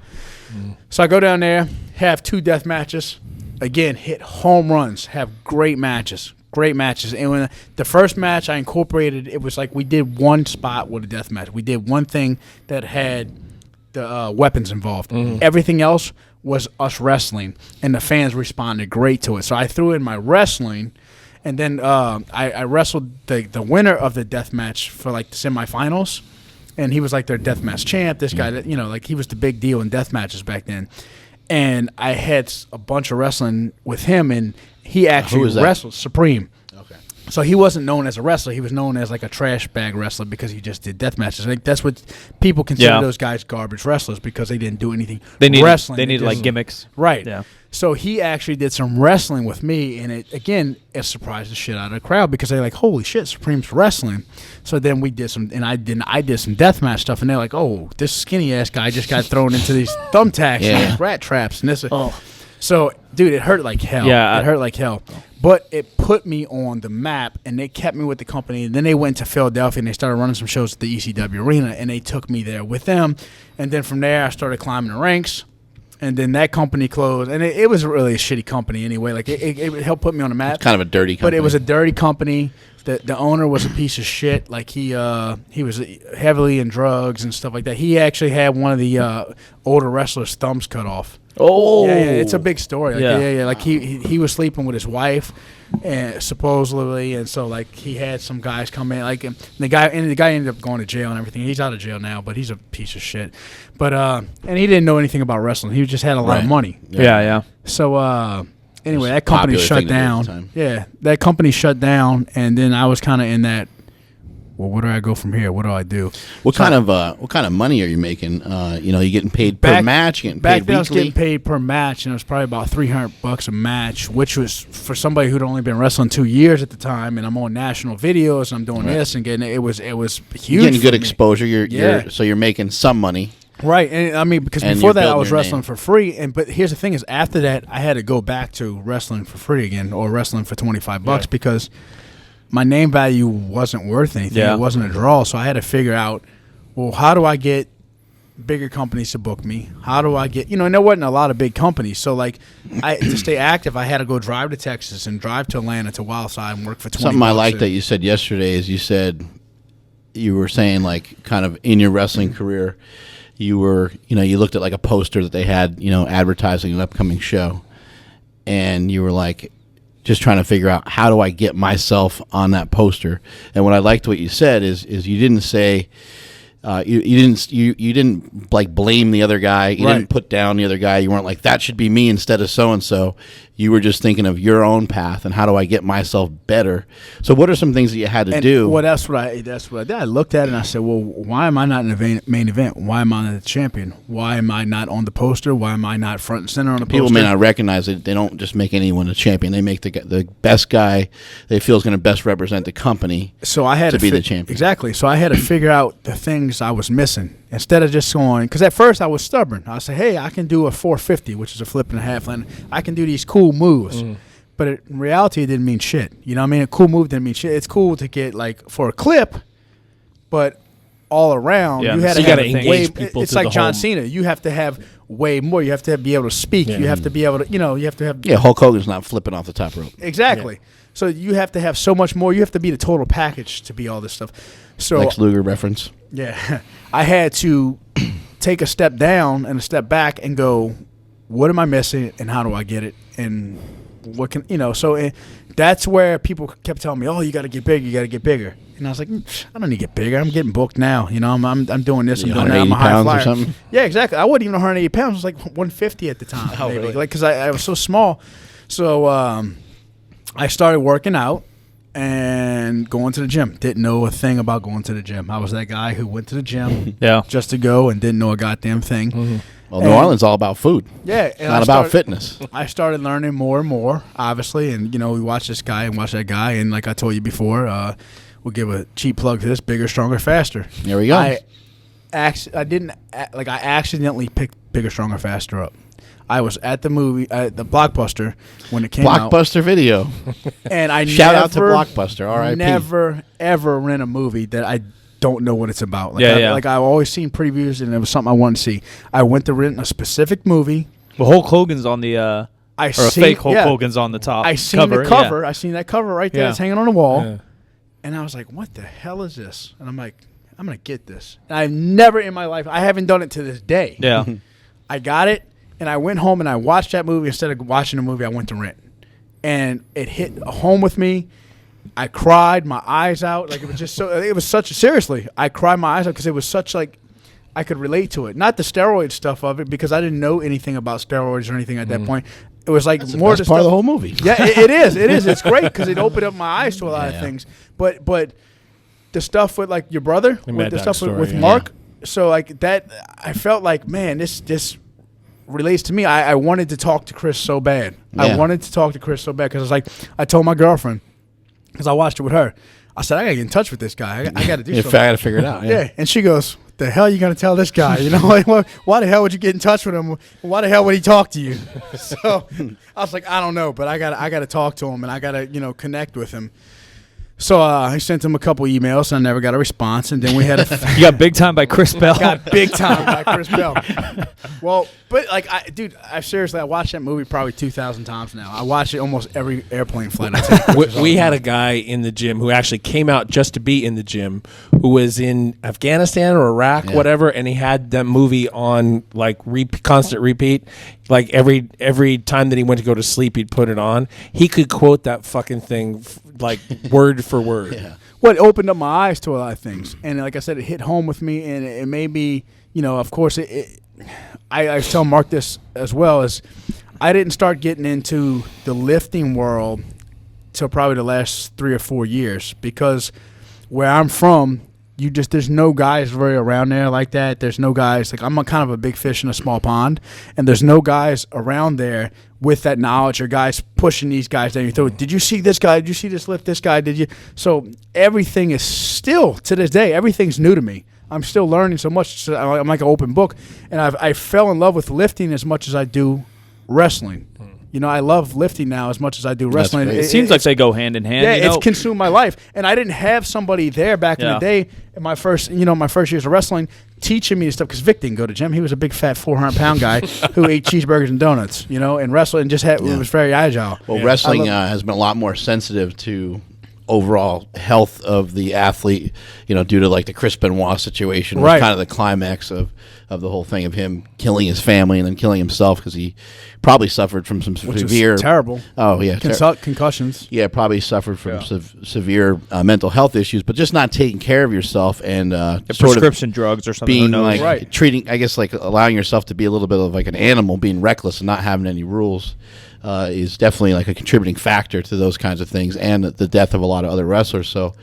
So I go down there, have 2 death matches. Again, hit home runs, have great matches. And when the first match I incorporated, it was like we did one spot with a death match. We did one thing that had the weapons involved. Everything else was us wrestling, and the fans responded great to it. So I threw in my wrestling, and then I wrestled the winner of the death match for like the semifinals, and he was like their death match champ. This guy, that, you know, like he was the big deal in death matches back then. And I had a bunch of wrestling with him, and he actually wrestled Supreme. Okay. So he wasn't known as a wrestler. He was known as like a trash bag wrestler because he just did death matches. Like that's what people consider those guys garbage wrestlers because they didn't do anything wrestling. They needed like gimmicks. Right. Yeah. So he actually did some wrestling with me, and it surprised the shit out of the crowd because they're like, "Holy shit, Supreme's wrestling!" So then we did some, and I did some deathmatch stuff, and they're like, "Oh, this skinny ass guy just got thrown into these thumbtacks and rat traps and this." So, dude, it hurt like hell. Yeah, it hurt like hell. But it put me on the map, and they kept me with the company. And then they went to Philadelphia, and they started running some shows at the ECW Arena, and they took me there with them. And then from there, I started climbing the ranks. And then that company closed, and it was really a shitty company anyway. Like it helped put me on the map. It's kind of a dirty company. But it was a dirty company. The owner was a piece of shit. Like he was heavily in drugs and stuff like that. He actually had one of the older wrestlers' thumbs cut off. Oh, yeah, it's a big story. Like, yeah. Like he was sleeping with his wife, and supposedly, and so like he had some guys come in. Like the guy ended up going to jail and everything. He's out of jail now, but he's a piece of shit. But and he didn't know anything about wrestling. He just had a lot of money. Yeah. So anyway, that company shut down. Yeah, that company shut down, and then I was kind of in that. Well, where do I go from here? What do I do? What kind of money are you making? You getting paid per match? Getting back paid then, I was weekly? getting paid per match, and it was probably about $300 a match, which was for somebody who'd only been wrestling 2 years at the time. And I'm on national videos, and I'm doing this and getting it. It was huge. You're getting good exposure. So you're making some money. Right, and I mean, because before that I was wrestling for free, but here's the thing: is after that I had to go back to wrestling for free again, or wrestling for $25 because my name value wasn't worth anything. It wasn't a draw, so I had to figure out, well, how do I get bigger companies to book me? How do I get, and there wasn't a lot of big companies, so like to stay active, I had to go drive to Texas and drive to Atlanta to Wildside and work for $20. Something I liked that you said yesterday is you were saying like kind of in your wrestling career, you were, you looked at like a poster that they had, advertising an upcoming show, and you were like, just trying to figure out how do I get myself on that poster. And what I liked what you said is you didn't say you didn't like blame the other guy. You didn't put down the other guy. You weren't like that should be me instead of so and so. You were just thinking of your own path and how do I get myself better. So what are some things that you had to do? Well, that's what I did. I looked at it and I said, well, why am I not in the main event? Why am I not the champion? Why am I not on the poster? Why am I not front and center on the poster? People may not recognize it. They don't just make anyone a champion. They make the best guy they feel is going to best represent the company. So I had to be the champion. Exactly. So I had to figure out the things I was missing instead of just going. Because at first I was stubborn. I said, hey, I can do a 450, which is a flip and a half, and I can do these cool moves. But in reality, it didn't mean shit. You know what I mean? A cool move didn't mean shit. It's cool to get, like, for a clip, but all around, you had to engage people. It's like John Cena. You have to have way more. You have to be able to speak. You have to be able to, you have to have. Yeah, Hulk Hogan's not flipping off the top rope. Exactly. Yeah. So you have to have so much more. You have to be the total package to be all this stuff. So Lex Luger reference. Yeah. I had to take a step down and a step back and go, what am I missing and how do I get it? And what can so that's where people kept telling me, oh, you got to get bigger, you got to get bigger, and I was like, I don't need to get bigger, I'm getting booked now, I'm doing this, I'm doing that, I'm a high flyer. Or something? Yeah, exactly. I wasn't even 180 pounds, I was like 150 at the time. Maybe. Really? Like, because I was so small. So I started working out and going to the gym. Didn't know a thing about going to the gym. I was that guy who went to the gym just to go and didn't know a goddamn thing. Well, New Orleans is all about food. Yeah. It's not about fitness. I started learning more and more, obviously, and, we watch this guy and watch that guy, and like I told you before, we'll give a cheap plug to this, Bigger, Stronger, Faster. There we go. I accidentally picked Bigger, Stronger, Faster up. I was at the movie, at the Blockbuster when it came out. Blockbuster Video. And I Shout out to Blockbuster, R.I.P. Never, ever rent a movie that I don't know what it's about. Like Like I've always seen previews and it was something I wanted to see. I went to rent a specific movie. Well, Hulk Hogan's on the fake Hulk Hogan's on the top. I seen the cover. Yeah. I seen that cover right there. It's hanging on the wall. And I was like, what the hell is this? And I'm like, I'm going to get this. And I've never in my life, I haven't done it to this day. Yeah. I got it and I went home and I watched that movie. Instead of watching the movie, I went to rent. And it hit home with me. I cried my eyes out. Like, it was just seriously, I cried my eyes out because it was such, like, I could relate to it. Not the steroid stuff of it, because I didn't know anything about steroids or anything at that point. It was like that's more the part of the whole movie. Yeah, it is. It is. It's great because it opened up my eyes to a lot of things. But the stuff with, like, your brother, with the stuff with Mark, so, like, that, I felt like, man, this relates to me. I wanted to talk to Chris so bad. Yeah. I wanted to talk to Chris so bad because I was like, I told my girlfriend, because I watched it with her. I said, I got to get in touch with this guy. I got to do something. I got to figure it out. Yeah. And she goes, what the hell are you going to tell this guy? Like, why the hell would you get in touch with him? Why the hell would he talk to you? So I was like, I don't know, but I got to talk to him and I got to, connect with him. So I sent him a couple emails and I never got a response. And then we had You got big time by Chris Bell. Got big time by Chris Bell. Well, but like, I watched that movie probably 2,000 times now. I watch it almost every airplane flight I take. We had a guy in the gym who actually came out just to be in the gym, who was in Afghanistan or Iraq, whatever, and he had that movie on like constant repeat. Like every time that he went to go to sleep, he'd put it on. He could quote that fucking thing like word for word. Yeah. Well, it opened up my eyes to a lot of things, and like I said, it hit home with me, and it made me, of course, I tell Mark this as well, as I didn't start getting into the lifting world till probably the last 3 or 4 years, because where I'm from, there's no guys really around there like that. There's no guys, like, I'm kind of a big fish in a small pond, and there's no guys around there with that knowledge or guys pushing these guys down your throat. Did you see this guy? Did you see this lift? This guy? Did you? So everything is still, to this day, everything's new to me. I'm still learning so much. So I'm like an open book, and I fell in love with lifting as much as I do wrestling. I love lifting now as much as I do wrestling. It seems like they go hand in hand. Yeah, it's consumed my life, and I didn't have somebody there back in the day in my first years of wrestling teaching me stuff, because Vic didn't go to gym. He was a big fat 400-pound guy who ate cheeseburgers and donuts, and wrestling and just was very agile. Well, wrestling has been a lot more sensitive to overall health of the athlete, due to like the Chris Benoit situation, was kind of the climax of the whole thing, of him killing his family and then killing himself because he probably suffered from some severe, terrible. Oh yeah, concussions. Yeah, probably suffered from severe mental health issues, but just not taking care of yourself and prescription drugs or something. Being like treating, I guess, like allowing yourself to be a little bit of like an animal, being reckless and not having any rules. is definitely like a contributing factor to those kinds of things and the death of a lot of other wrestlers. So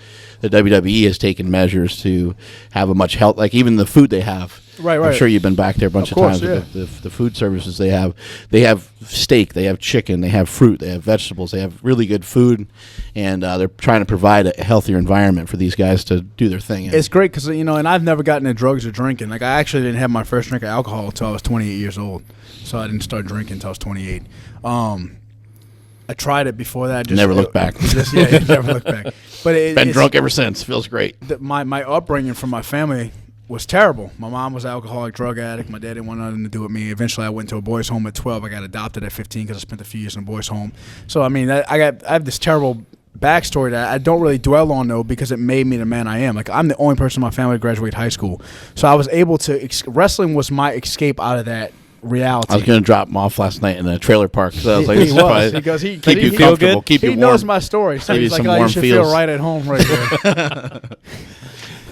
the WWE has taken measures to have a much health, like even the food they have. Right. I'm sure you've been back there a bunch of course, times. With the food services they have. They have steak, they have chicken, they have fruit, they have vegetables, they have really good food, and they're trying to provide a healthier environment for these guys to do their thing. It's great because, and I've never gotten into drugs or drinking. Like, I actually didn't have my first drink of alcohol until I was 28 years old. So I didn't start drinking until I was 28. I tried it before that. Never looked back. Never looked back. But been drunk ever since. Feels great. My upbringing from my family was terrible. My mom was an alcoholic, drug addict. My dad didn't want nothing to do with me. Eventually, I went to a boys' home at 12. I got adopted at 15 because I spent a few years in a boys' home. So, I mean, I have this terrible backstory that I don't really dwell on, though, because it made me the man I am. Like, I'm the only person in my family to graduate high school. So I was able to wrestling was my escape out of that reality. I was going to drop him off last night in a trailer park. So I was like, he goes, keep you comfortable, keep you warm. He knows my story. So he's like, you should feel right at home right there.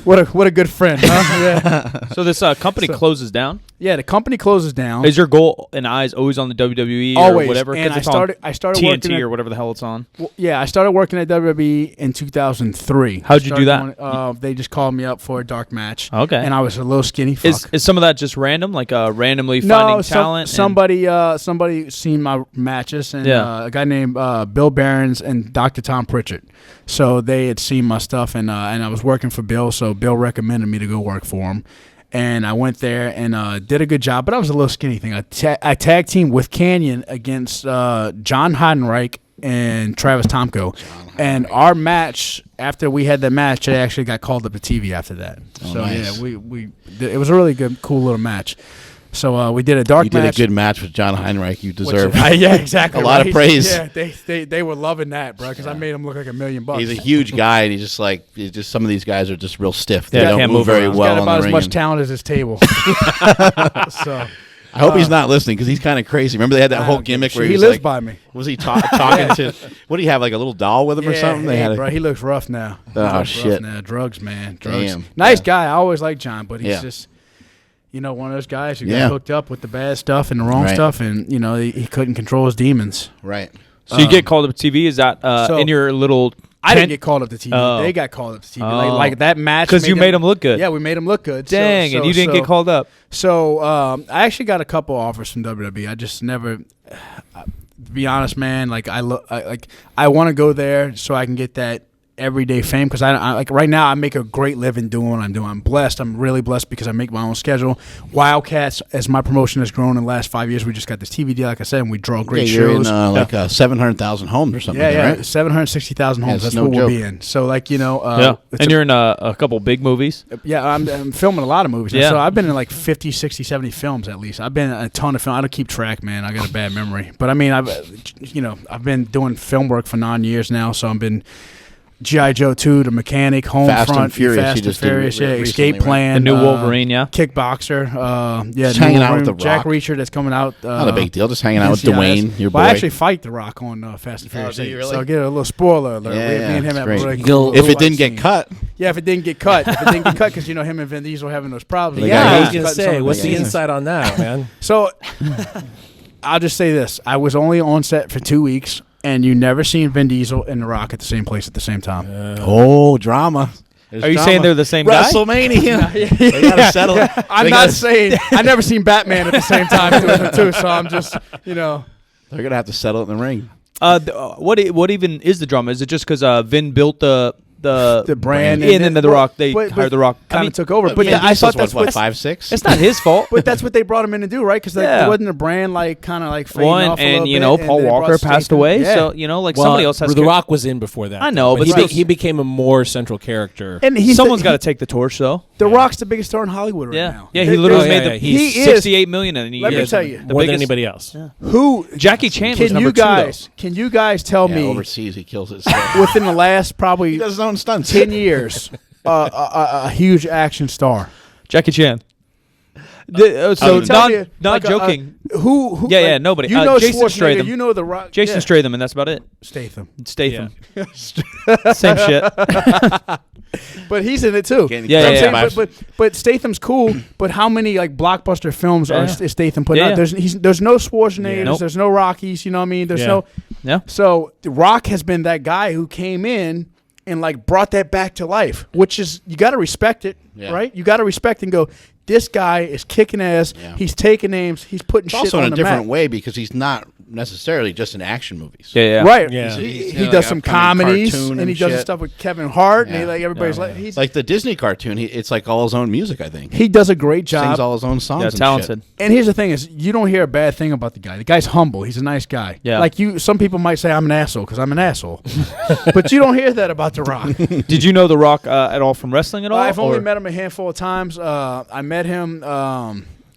What a good friend, huh? Yeah. So this company closes down? Yeah, the company closes down. Is your goal and eyes always on the WWE always, or whatever? And I started TNT working or whatever the hell it's on. Well, yeah, I started working at WWE in 2003. How'd you do that? They just called me up for a dark match. Okay. And I was a little skinny fuck. Is some of that just random, like randomly finding talent? Somebody seen my matches, and a guy named Bill Behrens and Dr. Tom Pritchett. So they had seen my stuff, and I was working for Bill, so Bill recommended me to go work for him. And I went there and did a good job, but I was a little skinny thing. I tag teamed with Canyon against John Heidenreich and Travis Tomko. And our match, after we had the match, they actually got called up to TV after that. Oh, so, nice. It was a really good, cool little match. So we did a dark match. You did a good match with John Heinrich. You deserve yeah, exactly. a lot of praise. Yeah, they were loving that, bro, because I made him look like $1 million. He's a huge guy, and he's just some of these guys are just real stiff. They Yeah, don't can't move move very around. well He's got on about the as ring. much talent as his table. So I hope he's not listening because he's kind of crazy. Remember they had that whole gimmick where he was lives like, by me. Was he talking to? What do you have, like a little doll with him or something? They had bro, he looks rough now. Oh, shit. Now. Drugs, man. Drugs. Damn. Nice guy. I always liked John, but he's Yeah. just, one of those guys who got hooked up with the bad stuff and the wrong stuff, and he couldn't control his demons. right. So you get called up to TV? Is that in your little I didn't get called up to TV. Oh. They got called up to TV. Oh. Like that match. Because you made him look good. Yeah, we made him look good. Dang, and you didn't get called up. So I actually got a couple offers from WWE. I just never, to be honest, man. Like I want to go there so I can get that everyday fame, because I like right now I make a great living doing what I'm doing. I'm blessed. I'm really blessed because I make my own schedule. Wildcats, as my promotion has grown in the last 5 years, we just got this TV deal, like I said, and we draw great you're shows. in 700,000 homes or something. Yeah, right? 760,000 homes. That's no what joke. we'll be in. So, like, And you're in a couple big movies. Yeah, I'm filming a lot of movies. Yeah. So I've been in like 50, 60, 70 films at least. I've been in a ton of films. I don't keep track, man. I got a bad memory. But I mean, I've been doing film work for 9 years now. So I've been G.I. Joe 2, The Mechanic, Homefront, Fast and Furious. Fast You just and Furious, did recently, Escape right? Plan, The new Wolverine, yeah. Kickboxer, Just New hanging out with Wolverine, The Jack Rock. Reacher that's coming out. Not a big deal. Just hanging out with NCIS. Dwayne, your boy. Well, I actually fight The Rock on Fast and Furious do you 8. really? So I'll get a little spoiler alert. Yeah, Me and him that's have great. a really If cool If it fight didn't get scene. cut, Yeah, if it didn't get cut. because him and Vin Diesel were having those problems. The Yeah, guy I who's was going to say, what's the insight on that, man? So I'll just say this. I was only on set for 2 weeks, and you never seen Vin Diesel and The Rock at the same place at the same time. drama. There's Are you drama. saying they're the same guy? WrestleMania. They gotta settle it. I'm not saying I never seen Batman at the same time doing it too, so I'm just, They're gonna have to settle it in the ring. What even is the drama? Is it just because Vin built the brand, and then The Rock, they but hired The Rock? kind of took over. But yeah, I thought that's what what. 5'6". It's not his fault. But that's what they brought him in to do, right? Because Yeah. it wasn't a brand kind of fading One, off a and little bit, Paul then they Walker brought passed Statham. away, Yeah. so somebody else has The to. Rock was in before that. I know, but he, still- he became a more central character. And Someone's got to take the torch, though. The Rock's the biggest star in Hollywood right now. Yeah, he literally yeah, made yeah, the. he's- He is- 68 million in a year. Let me tell you. The more than biggest- anybody else. Who Jackie Chan was can number you guys? Can you guys tell Yeah, me overseas he kills it. within the last He probably does his own stunts. 10 years a huge action star? Jackie Chan. Tell not me, not joking. Who? Yeah, nobody. You know Jason Schwarzenegger, Statham. You know The Rock. Jason Statham, and that's about it. Statham. Statham. Same shit. But he's in it too. Yeah. But Statham's cool. But how many like blockbuster films is Statham putting out? There's no Schwarzeneggers. There's no Rockies. You know what I mean? There's no. Yeah. So The Rock has been that guy who came in and like brought that back to life, which is you got to respect it, right? You got to respect and go. This guy is kicking ass. Yeah. He's taking names. He's putting shit on the map. Also in a different way because he's not necessarily just in action movies. Yeah. Right. Yeah. He does some comedies and he does stuff with Kevin Hart. And like everybody's like, he's like the Disney cartoon. It's like all his own music. I think he does a great job. Sings all his own songs. Yeah, talented. And here's the thing: is you don't hear a bad thing about the guy. The guy's humble. He's a nice guy. Yeah. Like some people might say I'm an asshole because I'm an asshole, but you don't hear that about The Rock. Did you know The Rock at all from wrestling at all? I've only met him a handful of times. I met him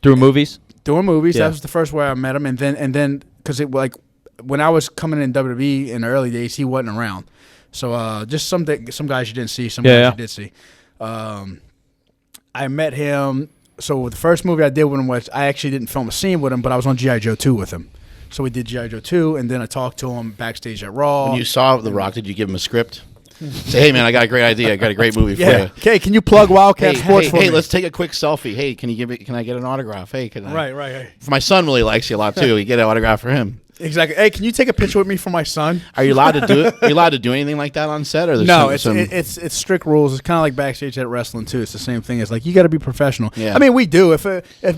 through movies. Doing movies. Yeah. That was the first way I met him, and then because it like when I was coming in WWE in the early days, he wasn't around. So just some guys you didn't see, some guys you did see. I met him. So the first movie I did with him was I actually didn't film a scene with him, but I was on G.I. Joe 2 with him. So we did G.I. Joe 2, and then I talked to him backstage at Raw. When you saw The Rock, did you give him a script? Say, hey man, I got a great idea. I got a great movie for you. Okay, can you plug Wildcat Sports for me? Hey, let's take a quick selfie. Hey, can I get an autograph? Hey, can I? Right. My son really likes you a lot too. You get an autograph for him. Exactly. Hey, can you take a picture with me for my son? Are you allowed to do it? Are you allowed to do anything like that on set? Or no, it's strict rules. It's kind of like backstage at wrestling too. It's the same thing. It's like you got to be professional. Yeah. I mean, we do. If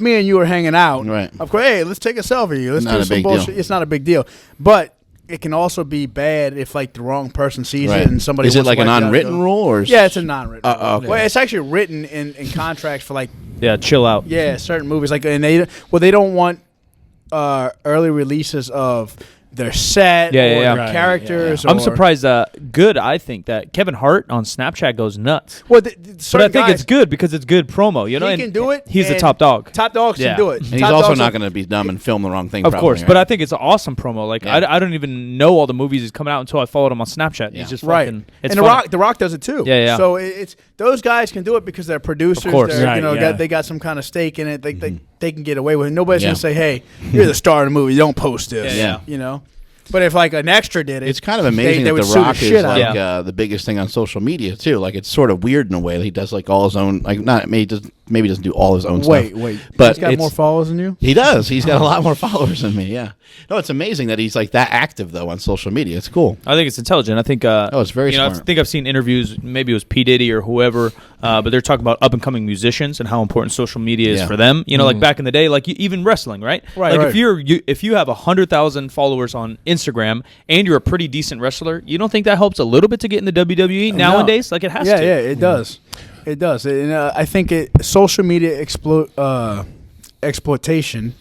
me and you were hanging out, right? Of course, hey, let's take a selfie. Let's not do some bullshit. Deal. It's not a big deal, but it can also be bad if like the wrong person sees it and somebody. Is it like an unwritten rule or? Yeah, it's a non-written. Okay. Well, it's actually written in contracts for like. Yeah, chill out. Yeah, certain movies like and they don't want early releases of their set or their characters. I'm surprised. Good, I think that Kevin Hart on Snapchat goes nuts. Well, but I think it's good because it's good promo. You know, he can do it. He's the top dog. Top dogs can do it. And he's also not going to be dumb and film the wrong thing. Of course, right? But I think it's an awesome promo. Like I don't even know all the movies he's coming out until I followed him on Snapchat. Yeah. He's just fucking. It's and The Rock does it too. Yeah. So it's those guys can do it because they're producers. Of course, they got some kind of stake in it. They can get away with it. Nobody's going to say, "Hey, you're the star of the movie. Don't post this." Yeah. You know. But if like an extra did it, it's kind of amazing that The Rock is like the biggest thing on social media too. Like it's sort of weird in a way. He does like all his own, like not maybe doesn't do all his own stuff. Wait, but he's got more followers than you. He does. He's got a lot more followers than me. Yeah. No, it's amazing that he's like that active though on social media. It's cool. I think it's intelligent. I think. It's very smart. I think I've seen interviews. Maybe it was P Diddy or whoever, but they're talking about up and coming musicians and how important social media is for them. You know, like back in the day, like even wrestling, right? Right. Like if you have 100,000 followers on Instagram and you're a pretty decent wrestler, you don't think that helps a little bit to get in the WWE nowadays? Like it has to. Yeah, it does. It does. And I think social media exploitation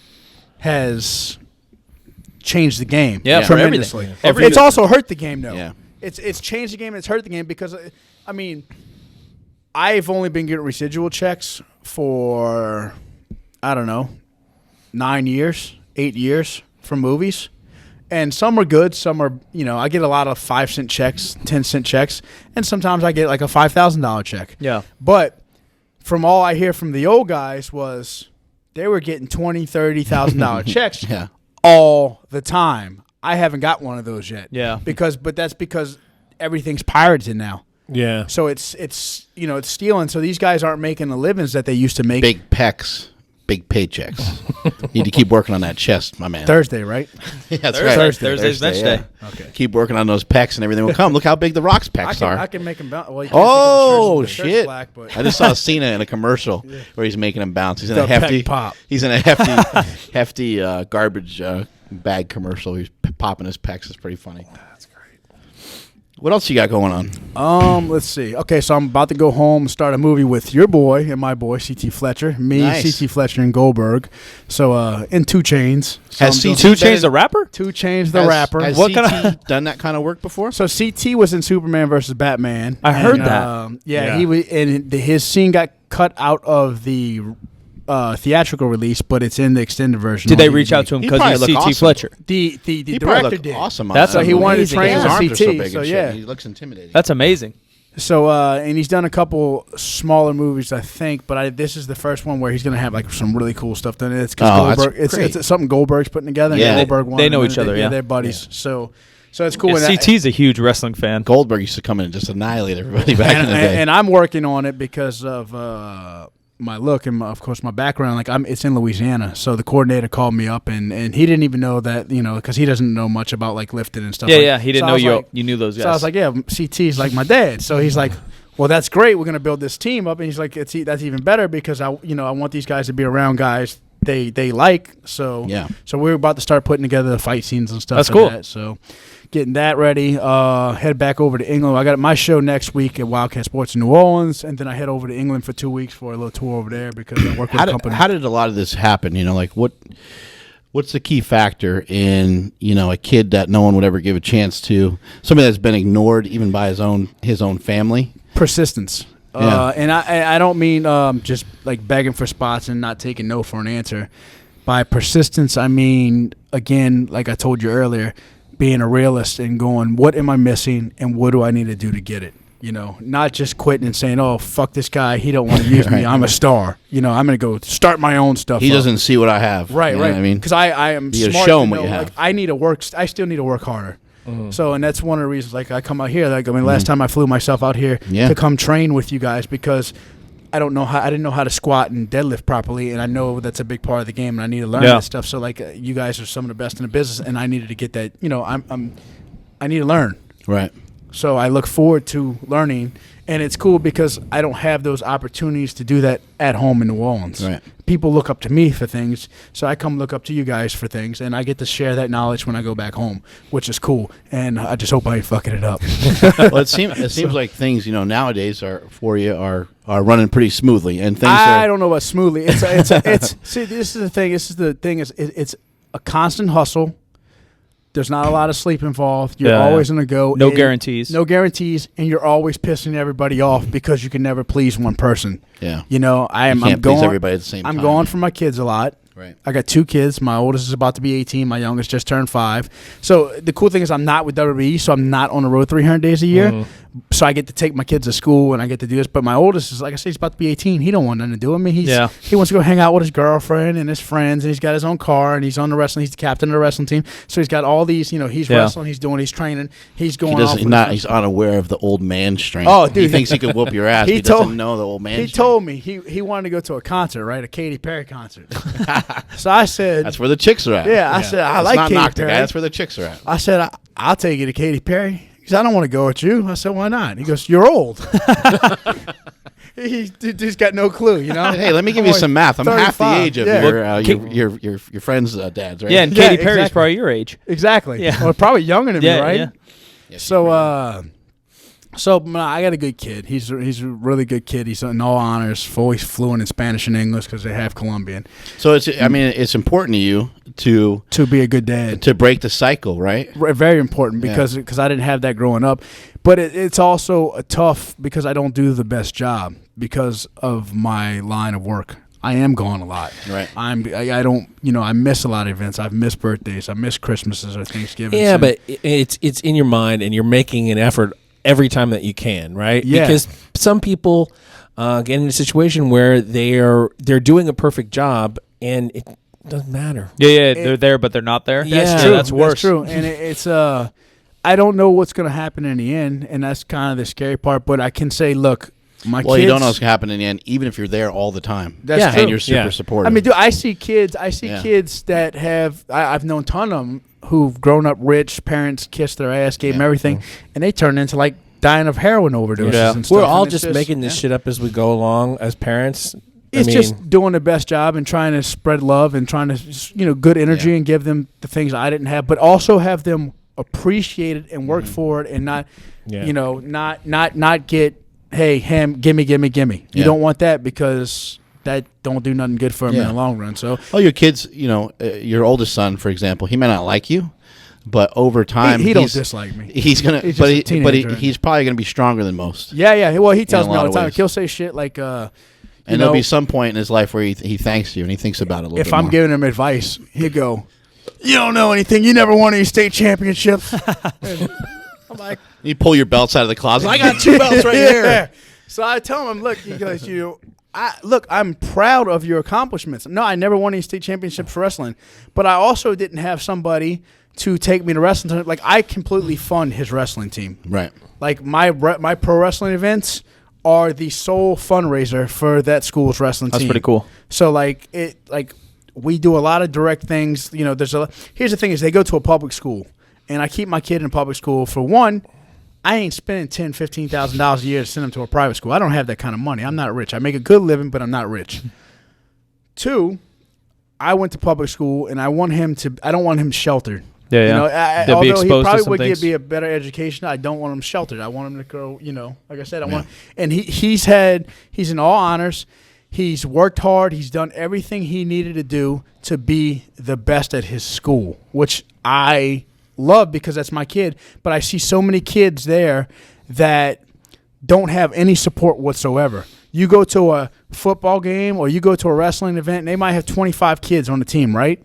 has changed the game tremendously. It's also hurt the game, though. Yeah. It's changed the game and it's hurt the game because, I mean, I've only been getting residual checks for, I don't know, 8 years from movies. And some are good, some are, I get a lot of 5-cent checks, 10-cent checks, and sometimes I get like a $5,000 check. Yeah. But from all I hear from the old guys was they were getting $20,000, $30,000 checks all the time. I haven't got one of those yet. Yeah. But that's because everything's pirated now. Yeah. So it's stealing. So these guys aren't making the livings that they used to make. Big pecs. Big paychecks. Need to keep working on that chest, my man. Thursday, right? Yeah, that's right. Thursday's bench day. Okay. Keep working on those pecs and everything will come. Look how big The Rock's pecs are. I can make them bounce. Well, oh, shit. Black, but. I just saw Cena in a commercial where he's making them bounce. He's in a hefty pop. He's in a hefty garbage bag commercial. He's popping his pecs. It's pretty funny. That's great. What else you got going on? Let's see. Okay, so I'm about to go home and start a movie with your boy and my boy, CT Fletcher. Me, nice. CT Fletcher, and Goldberg. So, in Two Chainz. So has CT Two Chainz the rapper? Two Chainz the rapper. Has CT done that kind of work before? So, CT was in Superman versus Batman. I heard that. Yeah, he was, and his scene got cut out of the theatrical release, but it's in the extended version. Did they reach out to him because he's CT awesome. Fletcher? The director did. Awesome. That's he wanted to train his with arms CT. are so big So and yeah, shit. He looks intimidating. That's amazing. So and he's done a couple smaller movies, I think, but this is the first one where he's going to have like some really cool stuff done. It's because Goldberg. It's something Goldberg's putting together. Yeah, and Goldberg they know each other. Yeah, they're buddies. Yeah. So So it's cool. Yeah, And CT's a huge wrestling fan. Goldberg used to come in and just annihilate everybody back in the day. and I'm working on it because of my look and of course my background. Like it's in Louisiana, so the coordinator called me up and he didn't even know that, because he doesn't know much about like lifting and stuff. Yeah, he didn't know you knew those guys. So I was like, yeah, CT's like my dad. So he's like, well, that's great. We're gonna build this team up, and he's like, that's even better because I want these guys to be around guys they like. So Yeah. So we're about to start putting together the fight scenes and stuff. That's like cool. That. So getting that ready. Head back over to England. I got my show next week at Wildcat Sports in New Orleans, and then I head over to England for 2 weeks for a little tour over there because I work with a company. How did a lot of this happen? Like what's the key factor in a kid that no one would ever give a chance to, somebody that's been ignored even by his own family? Persistence. Yeah. And I don't mean just like begging for spots and not taking no for an answer. By persistence, I mean, again, like I told you earlier, being a realist and going, what am I missing and what do I need to do to get it? Not just quitting and saying, oh, fuck this guy. He don't want to use me. I'm a star. I'm going to go start my own stuff. He up. doesn't see what I have. Right, right. I mean, because I am you smart. show him what you have. Like, I still need to work harder. So, and that's one of the reasons, like, I come out here. Like, last time I flew myself out here to come train with you guys because I didn't know how to squat and deadlift properly, and I know that's a big part of the game, and I need to learn that stuff. So, like, you guys are some of the best in the business, and I needed to get that. I need to learn. Right. So I look forward to learning, and it's cool because I don't have those opportunities to do that at home in New Orleans. Right. People look up to me for things, so I come look up to you guys for things, and I get to share that knowledge when I go back home, which is cool. And I just hope I ain't fucking it up. Well, it seems like things nowadays are running pretty smoothly, and things. I don't know about smoothly. It's see, this is the thing. It's a constant hustle. There's not a lot of sleep involved. You're always on the go. No guarantees. No guarantees, and you're always pissing everybody off because you can never please one person. Yeah. I'm please going everybody at the same time. I'm going for my kids a lot. Right. I got 2 kids. My oldest is about to be 18. My youngest just turned 5. So the cool thing is I'm not with WWE, so I'm not on the road 300 days a year. So I get to take my kids to school and I get to do this. But my oldest is, like I said, he's about to be 18. He don't want nothing to do with me. He wants to go hang out with his girlfriend and his friends, and he's got his own car, and he's on the wrestling. He's the captain of the wrestling team. So he's got all these, he's wrestling, he's training, he's going off. He's unaware of the old man strength. Oh, dude. He thinks he could whoop your ass. He doesn't know the old man strength. He told me he wanted to go to a concert, right? A Katy Perry concert. So I said, that's where the chicks are at. Yeah, I said, I like Katy Perry. That's where the chicks are at. I said, I'll take you to Katy Perry. He said, I don't want to go with you. I said, why not? He goes, you're old. He's got no clue, Hey, let me give you some math. I'm 35. Half the age of your friends' dads, right? Yeah, and Katy Perry's probably your age. Exactly. Yeah. Well, probably younger than me, right? Yeah. Yes, So I got a good kid. He's a really good kid. He's in all honors, fully fluent in Spanish and English because they have Colombian. So it's important to you to be a good dad, to break the cycle, right? Very important because I didn't have that growing up. But it's also tough because I don't do the best job because of my line of work. I am gone a lot. Right. I don't, I miss a lot of events. I've missed birthdays. I miss Christmases or Thanksgiving. Yeah, but it's in your mind, and you're making an effort every time that you can, right? Yeah. Because some people get in a situation where they're doing a perfect job, and it doesn't matter. Yeah, they're there, but they're not there. That's true. That's worse. That's true. And it's I don't know what's going to happen in the end, and that's kind of the scary part. But I can say, look, my kids. Well, you don't know what's going to happen in the end, even if you're there all the time. That's true. And you're super supportive. I mean, dude, I see kids that have. I've known a ton of them who've grown up rich. Parents kissed their ass, gave them everything, and they turn into like dying of heroin overdoses. And stuff. We're all just making this shit up as we go along as parents. It's just doing the best job and trying to spread love and trying to, good energy and give them the things I didn't have, but also have them appreciate it and work for it and not, not get, hey, gimme. You don't want that because that don't do nothing good for them in the long run. So, your kids, your oldest son, for example, he may not like you, but over time he don't dislike me. He's gonna, he's probably gonna be stronger than most. Yeah. Well, he tells me all the time. He'll say shit like, and there'll be some point in his life where he thanks you and he thinks about it a little bit more. If I'm giving him advice, he'll go, you don't know anything. You never won any state championships. I'm like, you pull your belts out of the closet. I got 2 belts right here. So I tell him, look, he goes, I'm proud of your accomplishments. No, I never won any state championships for wrestling, but I also didn't have somebody to take me to wrestling tournament. Like, I completely fund his wrestling team. Right. Like, my pro wrestling events are the sole fundraiser for that school's wrestling team. That's pretty cool. So, like, we do a lot of direct things. You know, here's the thing is they go to a public school, and I keep my kid in public school. For one, I ain't spending $10,000, $15,000 a year to send him to a private school. I don't have that kind of money. I'm not rich. I make a good living, but I'm not rich. Two, I went to public school, and I don't want him sheltered. Yeah, yeah. You know, They'll be although he exposed to probably some would things. be a better education, I don't want him sheltered. I want him to go, you know, like I said, and he's in all honors. He's worked hard. He's done everything he needed to do to be the best at his school, which I love because that's my kid. But I see so many kids there that don't have any support whatsoever. You go to a football game or you go to a wrestling event, and they might have 25 kids on the team, right?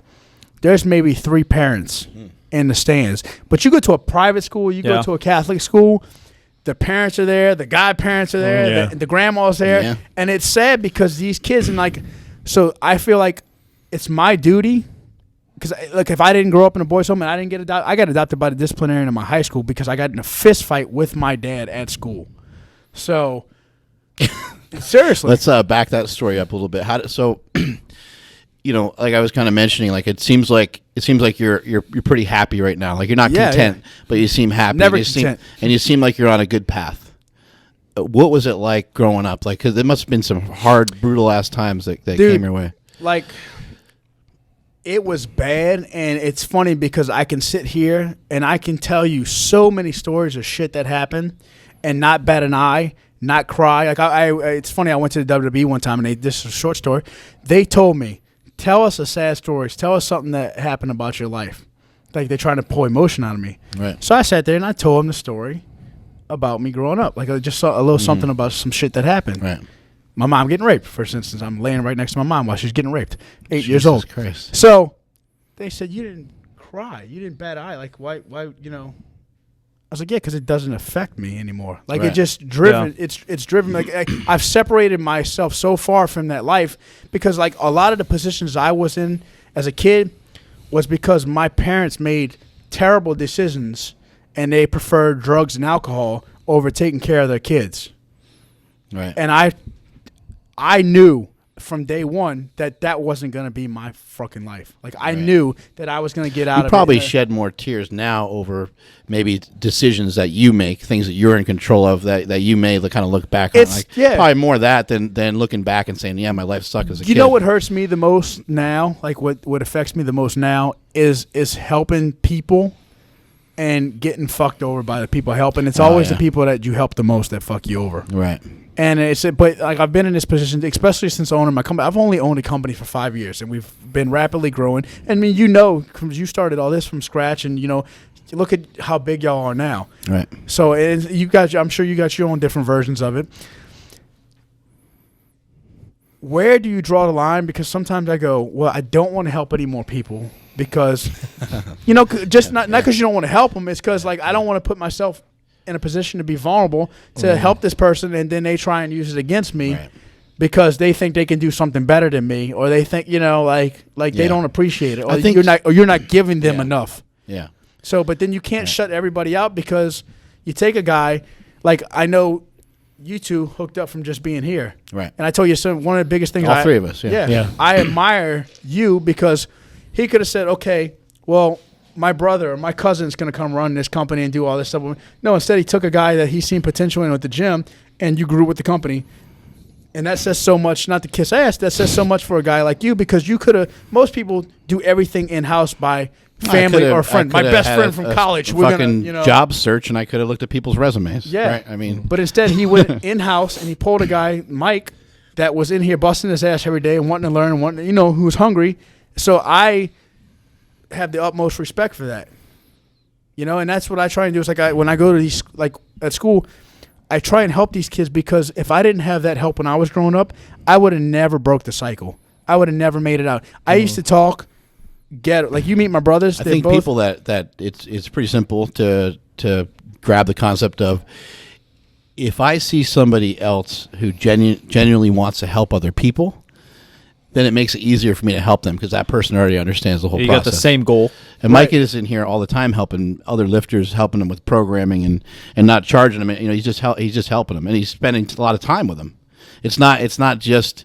There's maybe 3 parents in the stands. But you go to a private school, you go to a Catholic school, the parents are there, the godparents are there, the grandma's there. Yeah. And it's sad because these kids, and like, so I feel like it's my duty. Because, like, if I didn't grow up in a boys' home and I didn't get adopted, I got adopted by the disciplinarian in my high school because I got in a fist fight with my dad at school. So, seriously. Let's back that story up a little bit. You know, like I was kind of mentioning, like it seems like you're pretty happy right now. Like you're not content, but you seem happy. Never content. And you seem like you're on a good path. What was it like growing up? Like, because there must have been some hard, brutal ass times that came your way. Like, it was bad, and it's funny because I can sit here and I can tell you so many stories of shit that happened, and not bat an eye, not cry. Like it's funny. I went to the WWE one time, and this is a short story. They told me, tell us a sad story. Tell us something that happened about your life. Like, they're trying to pull emotion out of me. Right. So I sat there and I told them the story about me growing up. Like, I just saw a little something about some shit that happened. Right. My mom getting raped, for instance. I'm laying right next to my mom while she's getting raped. 8 years Jesus old. Christ. So they said, you didn't cry. You didn't bat an eye. Like, why, you know. I was like, yeah, because it doesn't affect me anymore. Like, it just driven. Yeah. It's driven. Like, I've separated myself so far from that life because, like, a lot of the positions I was in as a kid was because my parents made terrible decisions and they preferred drugs and alcohol over taking care of their kids. Right. And I knew from day one that wasn't going to be my fucking life. Like, I knew that I was going to get out of it. You probably shed more tears now over maybe decisions that you make, things that you're in control of that you may kind of look back on. Like, probably more of that than looking back and saying, yeah, my life sucked as a kid. You know what hurts me the most now? Like, what affects me the most now is helping people and getting fucked over by the people helping. It's always the people that you help the most that fuck you over. Right. And but like, I've been in this position, especially since owning my company. I've only owned a company for 5 years, and we've been rapidly growing. I mean, you know, you started all this from scratch, and you know, look at how big y'all are now. Right. So I'm sure you got your own different versions of it. Where do you draw the line? Because sometimes I go, well, I don't want to help any more people because, you know, just not because you don't want to help them. It's because, like, I don't want to put myself in a position to be vulnerable to help this person, and then they try and use it against me because they think they can do something better than me, or they think, you know, like they don't appreciate it, or you're not giving them enough. Yeah. So, but then you can't shut everybody out because you take a guy, like, I know you two hooked up from just being here. Right. And I told you, one of the biggest things. All three of us. Yeah. I admire you because he could have said, okay, well, my brother or my cousin's going to come run this company and do all this stuff. No, instead he took a guy that he seen potential in at the gym, and you grew with the company. And that says so much, not to kiss ass, that says so much for a guy like you, because you could have, most people do everything in-house by family or friend. My best friend from college. We're fucking gonna, job search, and I could have looked at people's resumes. Yeah. Right? I mean. But instead he went in-house and he pulled a guy, Mike, that was in here busting his ass every day and wanting to learn and wanting, who was hungry. So I have the utmost respect for that, and that's what I try and do. Is like when I go to these, like at school, I try and help these kids, because if I didn't have that help when I was growing up, I would have never broke the cycle. I would have never made it out. I used to talk, like you meet my brothers. I think people that it's pretty simple to grab the concept of, if I see somebody else who genuinely wants to help other people, then it makes it easier for me to help them because that person already understands the whole You process. got the same goal. And Mike is in here all the time helping other lifters, helping them with programming and not charging them. He's just helping them, and he's spending a lot of time with them. It's not just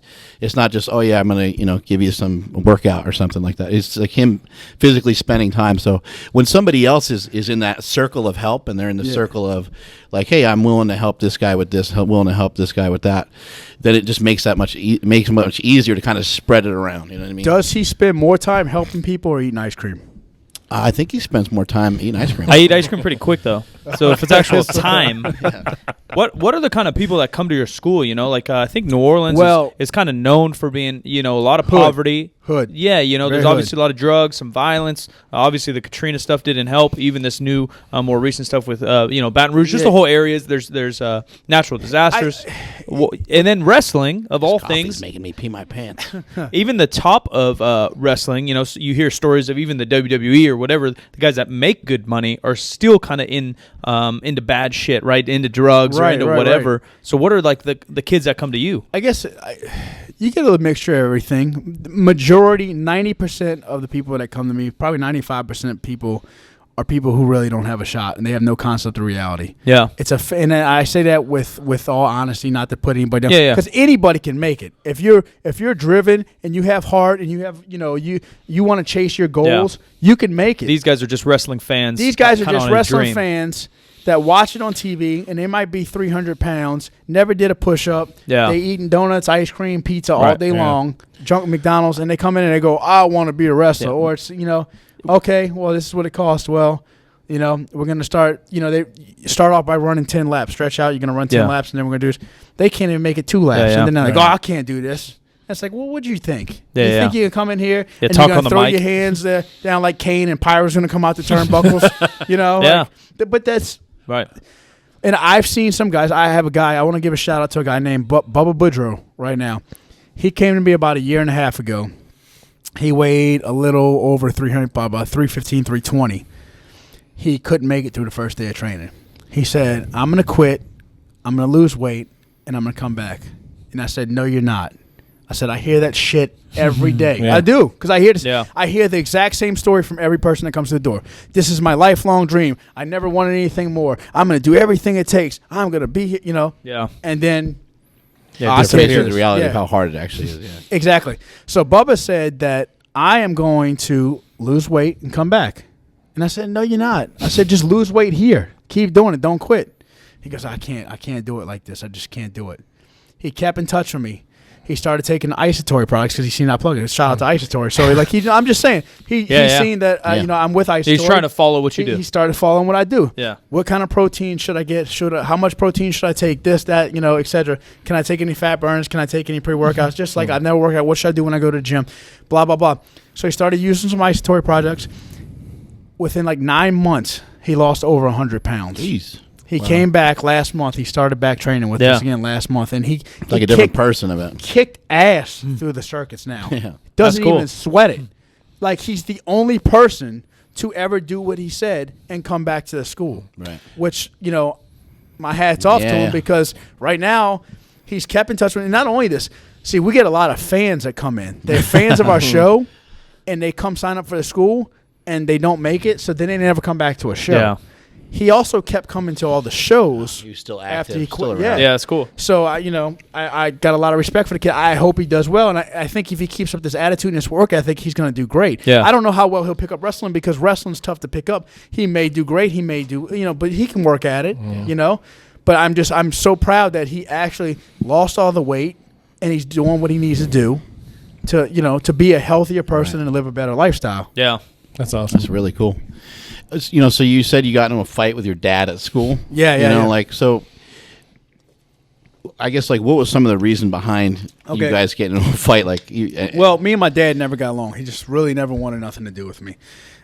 oh yeah, I'm gonna give you some workout or something like that. It's like him physically spending time. So when somebody else is in that circle of help and they're in the circle of like, hey, I'm willing to help this guy with this, I'm willing to help this guy with that, then it just makes that much easier to kind of spread it around. You know what I mean? Does he spend more time helping people or eating ice cream? I think he spends more time eating ice cream. I eat ice cream pretty quick though, so if it's actual time, what are the kind of people that come to your school? Like I think New Orleans is kind of known for being a lot of poverty. Hood. Yeah, there's obviously a lot of drugs, some violence. Obviously, the Katrina stuff didn't help. Even this new, more recent stuff with, Baton Rouge, just the whole areas. There's natural disasters, and then wrestling of all things. Making me pee my pants. Even the top of wrestling, so you hear stories of even the WWE or whatever. The guys that make good money are still kind of into bad shit, right? Into drugs or into whatever. Right. So, what are like the kids that come to you? I guess you get a mixture of everything. Majority, 90% of the people that come to me, probably 95% people, are people who really don't have a shot and they have no concept of reality. Yeah, and I say that with all honesty, not to put anybody down. Yeah, because anybody can make it if you're driven and you have heart and you have you want to chase your goals, you can make it. These guys are just wrestling fans. These guys are just wrestling fans that watch it on TV, and they might be 300 pounds, never did a push-up. Yeah. They eating donuts, ice cream, pizza all day long, junk McDonald's, and they come in and they go, I want to be a wrestler. Yeah. Or it's, okay, well, this is what it costs. Well, we're going to start, they start off by running 10 laps. Stretch out, you're going to run 10 laps, and then we're going to do this. They can't even make it 2 laps. And then they're like, I can't do this. It's like, well, what'd you think? You think you can come in here and you're going to throw your hands down like Kane and Pyro's going to come out the turnbuckles? But that's... Right. And I've seen some guys. I have a guy. I want to give a shout out to a guy named Bubba Boudreaux right now. He came to me about a year and a half ago. He weighed a little over 300, about 315, 320. He couldn't make it through the first day of training. He said, I'm going to quit, I'm going to lose weight, and I'm going to come back. And I said, no, you're not. I said, I hear that shit every day. I do, because I hear this. Yeah. I hear the exact same story from every person that comes to the door. This is my lifelong dream. I never wanted anything more. I'm going to do everything it takes. I'm going to be here, Yeah. And then... I can't hear the reality of how hard it actually is. Yeah. Exactly. So Bubba said that I am going to lose weight and come back. And I said, no, you're not. I said, just lose weight here. Keep doing it. Don't quit. He goes, I can't do it like this. I just can't do it. He kept in touch with me. He started taking Isotory products because he's seen I plug it. Shout out to Isotory. So I'm just saying he's seen that I'm with Isotory. He's trying to follow what you do. He started following what I do. Yeah. What kind of protein should I get? How much protein should I take? This, that, etc. Can I take any fat burns? Can I take any pre-workouts? Just like I never work out. What should I do when I go to the gym? Blah blah blah. So he started using some Isotory products. Within like 9 months, he lost over 100 pounds. Jeez. He came back last month. He started back training with us again last month, and he like a different person of it. Kicked ass through the circuits now. Doesn't even sweat it. Like he's the only person to ever do what he said and come back to the school. Right. Which my hat's off to him because right now he's kept in touch with me. And not only this, see, we get a lot of fans that come in. They're fans of our show, and they come sign up for the school, and they don't make it, so then they never come back to a show. Yeah. He also kept coming to all the shows. He was still active. After he quit. Yeah, it's cool. So, I got a lot of respect for the kid. I hope he does well, and I think if he keeps up this attitude and this work ethic, he's going to do great. Yeah. I don't know how well he'll pick up wrestling because wrestling's tough to pick up. He may do great. He may do, but he can work at it, But I'm so proud that he actually lost all the weight, and he's doing what he needs to do to be a healthier person and to live a better lifestyle. Yeah. That's awesome. That's really cool. So you said you got into a fight with your dad at school. Yeah. So I guess what was some of the reason behind you guys getting into a fight? Well, me and my dad never got along. He just really never wanted nothing to do with me.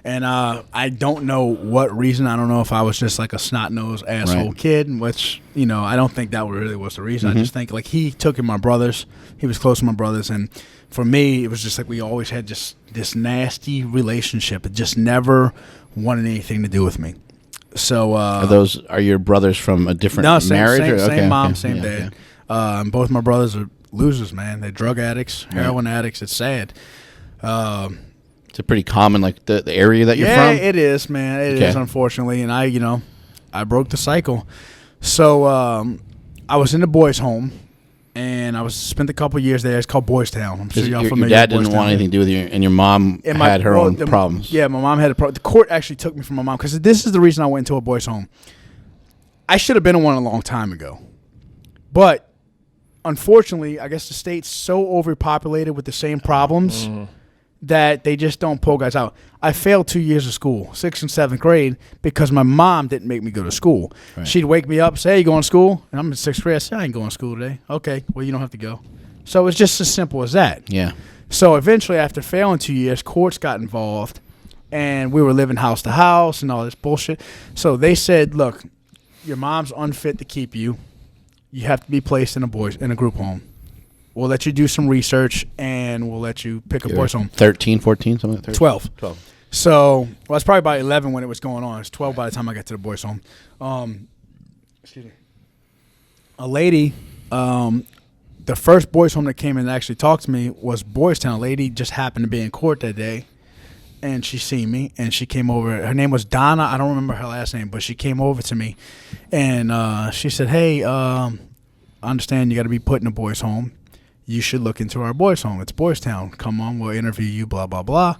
And I don't know what reason. I don't know if I was just like a snot-nosed asshole kid, which, I don't think that really was the reason. I just think he took in my brothers. He was close to my brothers. And for me, it was just we always had just this nasty relationship. It just never wanted anything to do with me. So are your brothers from a different marriage? Same mom, same dad. Both my brothers are losers, man. They're drug addicts, heroin addicts. It's sad. It's a pretty common, like, the area that you're from? Yeah, it is, man. It is, unfortunately. And I broke the cycle. So I was in the boys' home, and I spent a couple years there. It's called Boys Town. I'm sure y'all familiar with Your dad Boys didn't Town. want anything to do with you, and your mom had her own problems. Yeah, my mom had a problem. The court actually took me from my mom because this is the reason I went into a boys' home. I should have been in one a long time ago. But unfortunately, I guess the state's so overpopulated with the same problems that they just don't pull guys out. I failed 2 years of school, 6th and 7th grade, because my mom didn't make me go to school. Right. She'd wake me up, say, hey, you going to school? And I'm in 6th grade. I said, I ain't going to school today. Okay, well, you don't have to go. So it's just as simple as that. Yeah. So eventually, after failing 2 years, courts got involved, and we were living house to house and all this bullshit. So they said, look, your mom's unfit to keep you. You have to be placed in a group home. We'll let you do some research, and we'll let you pick a boys' home. 13, 14, something like that? 12. So, well, it's probably about 11 when it was going on. It's 12 by the time I got to the boys' home. Excuse me. A lady, the first boys' home that came in and actually talked to me was Boys Town. A lady just happened to be in court that day, and she seen me, and she came over. Her name was Donna. I don't remember her last name, but she came over to me, and she said, hey, I understand you got to be put in a boys' home. You should look into our boys' home. It's Boys Town. Come on, we'll interview you, blah, blah, blah.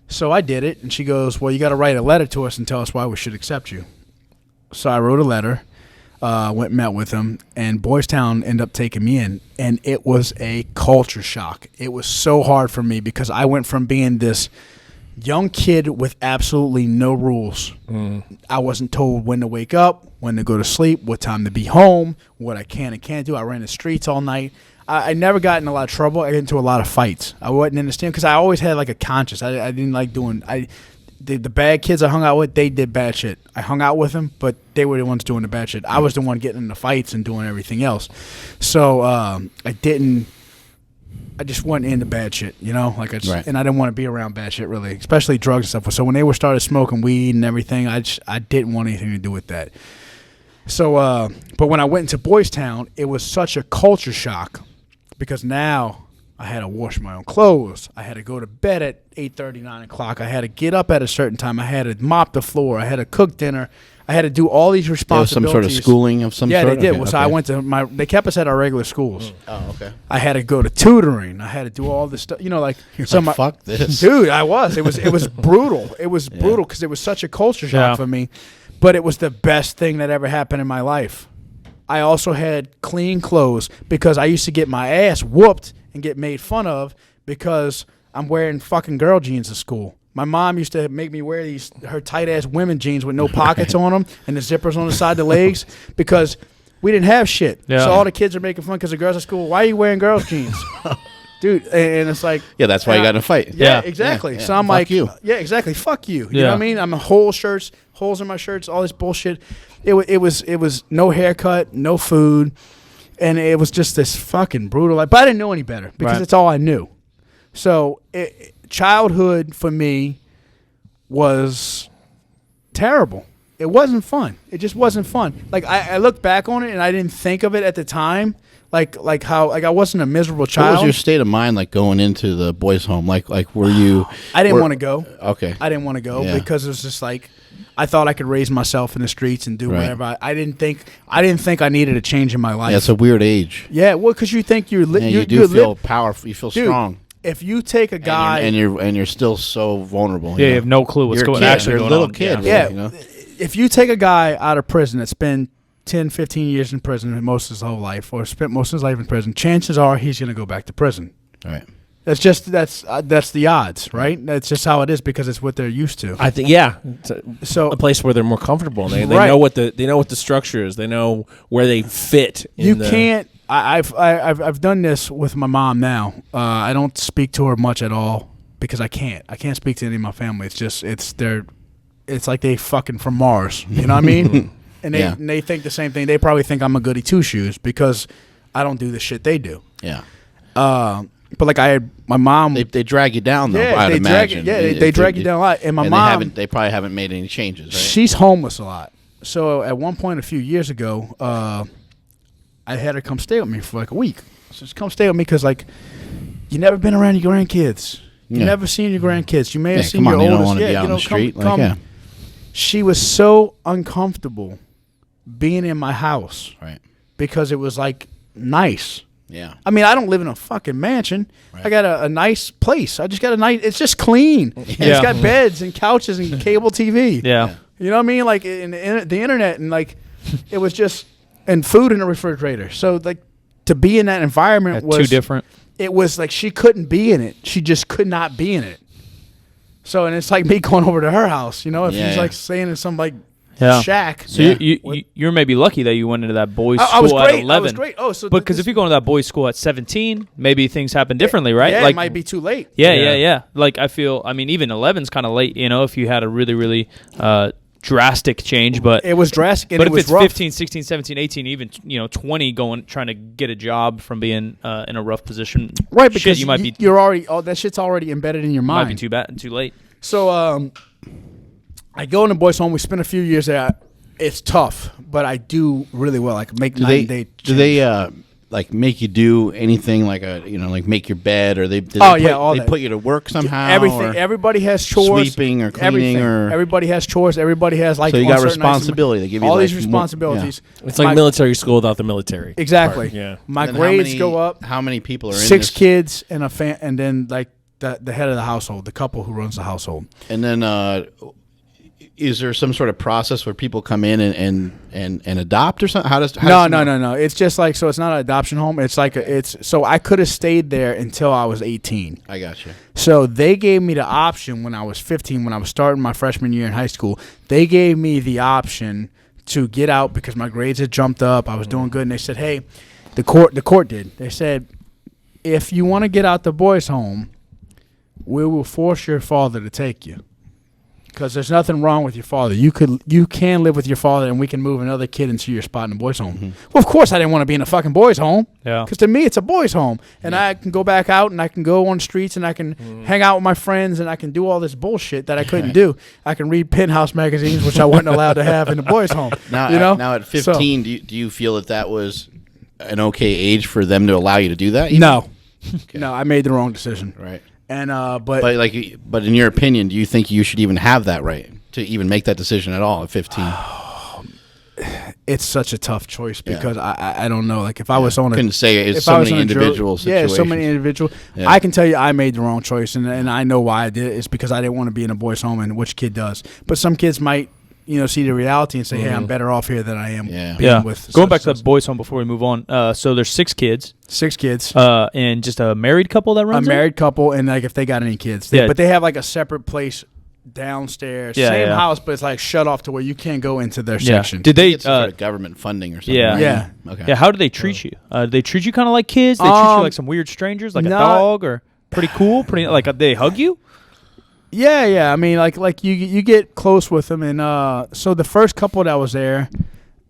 So I did it, and she goes, well, you got to write a letter to us and tell us why we should accept you. So I wrote a letter, went and met with them, and Boys Town ended up taking me in, and it was a culture shock. It was so hard for me because I went from being this young kid with absolutely no rules. I wasn't told when to wake up, when to go to sleep, what time to be home, what I can and can't do. I ran the streets all night. I never got in a lot of trouble. I got into a lot of fights. I wouldn't understand because I always had like a conscience. I didn't like doing. The bad kids I hung out with, they did bad shit. I hung out with them, but they were the ones doing the bad shit. I was the one getting in the fights and doing everything else. So I just wasn't into bad shit, you know. And I didn't want to be around bad shit really, especially drugs and stuff. So when they started smoking weed and everything, I didn't want anything to do with that. So, but when I went into Boys Town, it was such a culture shock. Because now I had to wash my own clothes. I had to go to bed at 8:30, 9 o'clock. I had to get up at a certain time. I had to mop the floor. I had to cook dinner. I had to do all these responsibilities. Some sort of schooling of some sort? Yeah, they did. Okay, so I went to they kept us at our regular schools. Oh, okay. I had to go to tutoring. I had to do all this stuff. You know, like... fuck this. Dude, I was. It was brutal. It was brutal because it was such a culture shock for me. But it was the best thing that ever happened in my life. I also had clean clothes because I used to get my ass whooped and get made fun of because I'm wearing fucking girl jeans to school. My mom used to make me wear her tight-ass women jeans with no pockets on them and the zippers on the side of the legs because we didn't have shit. Yeah. So all the kids are making fun because the girls at school, why are you wearing girls' jeans? Dude, and it's like... Yeah, that's why you got in a fight. Yeah, exactly. Yeah. So I'm like... you. Yeah, exactly. Fuck you. You know what I mean? I'm holes in my shirts, all this bullshit. It was no haircut, no food, and it was just this fucking brutal life. But I didn't know any better because it's all I knew. So childhood for me was terrible. It wasn't fun. It just wasn't fun. Like I look back on it and I didn't think of it at the time. Like how I wasn't a miserable child. What was your state of mind like going into the boys' home? Like were you? I didn't want to go. Okay. I didn't want to go because it was just like I thought I could raise myself in the streets and do whatever. I didn't think I needed a change in my life. Yeah, it's a weird age. Yeah, well, because you think you feel powerful. You feel strong. If you take a guy and you're still so vulnerable. Yeah, you have no clue what's you're going on. You're a little kid. Yeah. You know? If you take a guy out of prison that's been 10, 15 years in prison most of his whole life, or spent most of his life in prison, chances are he's going to go back to prison. Right. That's the odds, right? That's just how it is because it's what they're used to. I think it's a place where they're more comfortable. They know what the structure is. They know where they fit. I've done this with my mom now. I don't speak to her much at all because I can't. I can't speak to any of my family. It's like they fucking from Mars. You know what I mean? And they think the same thing. They probably think I'm a goody two shoes because I don't do the shit they do. Yeah. But like my mom, they drag you down though. I'd imagine. They drag you down a lot. And my mom, they probably haven't made any changes. Right? She's homeless a lot. So at one point a few years ago, I had her come stay with me for like a week. just come stay with me because, like, you never been around your grandkids. You Yeah. never seen your grandkids. You may have seen come your on, you oldest. don't want to yeah, be out you on know, the street. come. Yeah. She was so uncomfortable being in my house Right. because it was, like, nice. Yeah. I mean, I don't live in a fucking mansion. Right. I got a nice place. I just got a nice. It's just clean. And Yeah. it's got beds and couches and cable TV. Yeah. You know what I mean? Like in the internet, and like it was just and food in the refrigerator. So like to be in that environment was Too different. It was like she couldn't be in it. She just could not be in it. So and it's like me going over to her house. You know, if Yeah, she's yeah. like staying in some like Yeah. shack. So Yeah. you're maybe lucky that you went into that boys' school I was at great. 11. I was great. Oh, so Because if you go into that boys' school at 17, maybe things happen differently, right? Yeah, like, it might be too late. Yeah. Like, I mean, even 11's kind of late, you know, if you had a really, really drastic change. But It was drastic. And but it if was it's rough. 15, 16, 17, 18, even 20 trying to get a job from being in a rough position, Right, shit, because you might be you're already that shit's already embedded in your mind. might be too bad and too late. So I go in the boys' home. We spent a few years there. It's tough, but I do really well. I can make night and day. Do they like make you do anything like like make your bed, or they all they that. put you to work somehow? Everything. or- Everybody has chores. sweeping or cleaning everything. or- Everybody has chores. Everybody has like. So you on got certain nights- responsibility. They give you all like these more- responsibilities. It's like My- military school without the military. Exactly. Yeah. My And then grades go up. How many people are in 6 this? kids and and then like the head of the household, the couple who runs the household. And then is there some sort of process where people come in and adopt or something? No. It's just like, so it's not an adoption home. It's like so I could have stayed there until I was 18. I got you. So they gave me the option when I was 15, when I was starting my freshman year in high school. They gave me the option to get out because my grades had jumped up. I was doing good, and they said, "Hey, the court did. They said, if you want to get out the boys' home, we will force your father to take you." Because there's nothing wrong with your father. You can live with your father, and we can move another kid into your spot in the boys' home. Mm-hmm. Well, of course I didn't want to be in a fucking boys' home. Yeah. Because to me it's a boys' home, and I can go back out and I can go on the streets and I can hang out with my friends and I can do all this bullshit that I couldn't do. I can read Penthouse magazines, which I wasn't allowed to have in the boys' home. Now, you know? now at 15, do you feel that was an okay age for them to allow you to do that? even? No, no, I made the wrong decision. Right. And But in your opinion, do you think you should even have that right to even make that decision at all at 15? it's such a tough choice because I don't know. Like if I was on a Couldn't say it's if so I was many on a individual situations. Yeah, so many individual. Yeah. I can tell you I made the wrong choice, and I know why I did it. It's because I didn't want to be in a boys' home, and which kid does? But some kids might, see the reality and say, "Hey, I'm better off here than I am being with." Going back to the boys' home before we move on. So there's 6 kids. 6 kids. And just a married couple that runs A it? married couple, and like if they got any kids, but they have like a separate place downstairs, same house, but it's like shut off to where you can't go into their section. Did they Get some sort of government funding or something? yeah. right? Yeah. Okay. Yeah, how do they treat you? They treat you kind of like kids? They treat you like some weird strangers, like a no. dog, or pretty cool? Pretty like they hug you? Yeah. I mean, like you get close with them, and so the first couple that was there,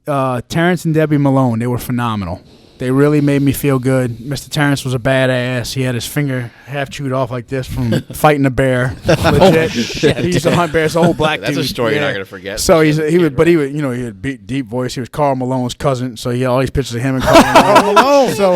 Terrence and Debbie Malone, they were phenomenal. They really made me feel good. Mr. Terrence was a badass. He had his finger half chewed off like this from fighting a bear. Legit. He used to hunt bears. Old black That's dude. a story you're not gonna forget. So he had deep voice. He was Carl Malone's cousin. So he had all these pictures of him and Carl Malone. So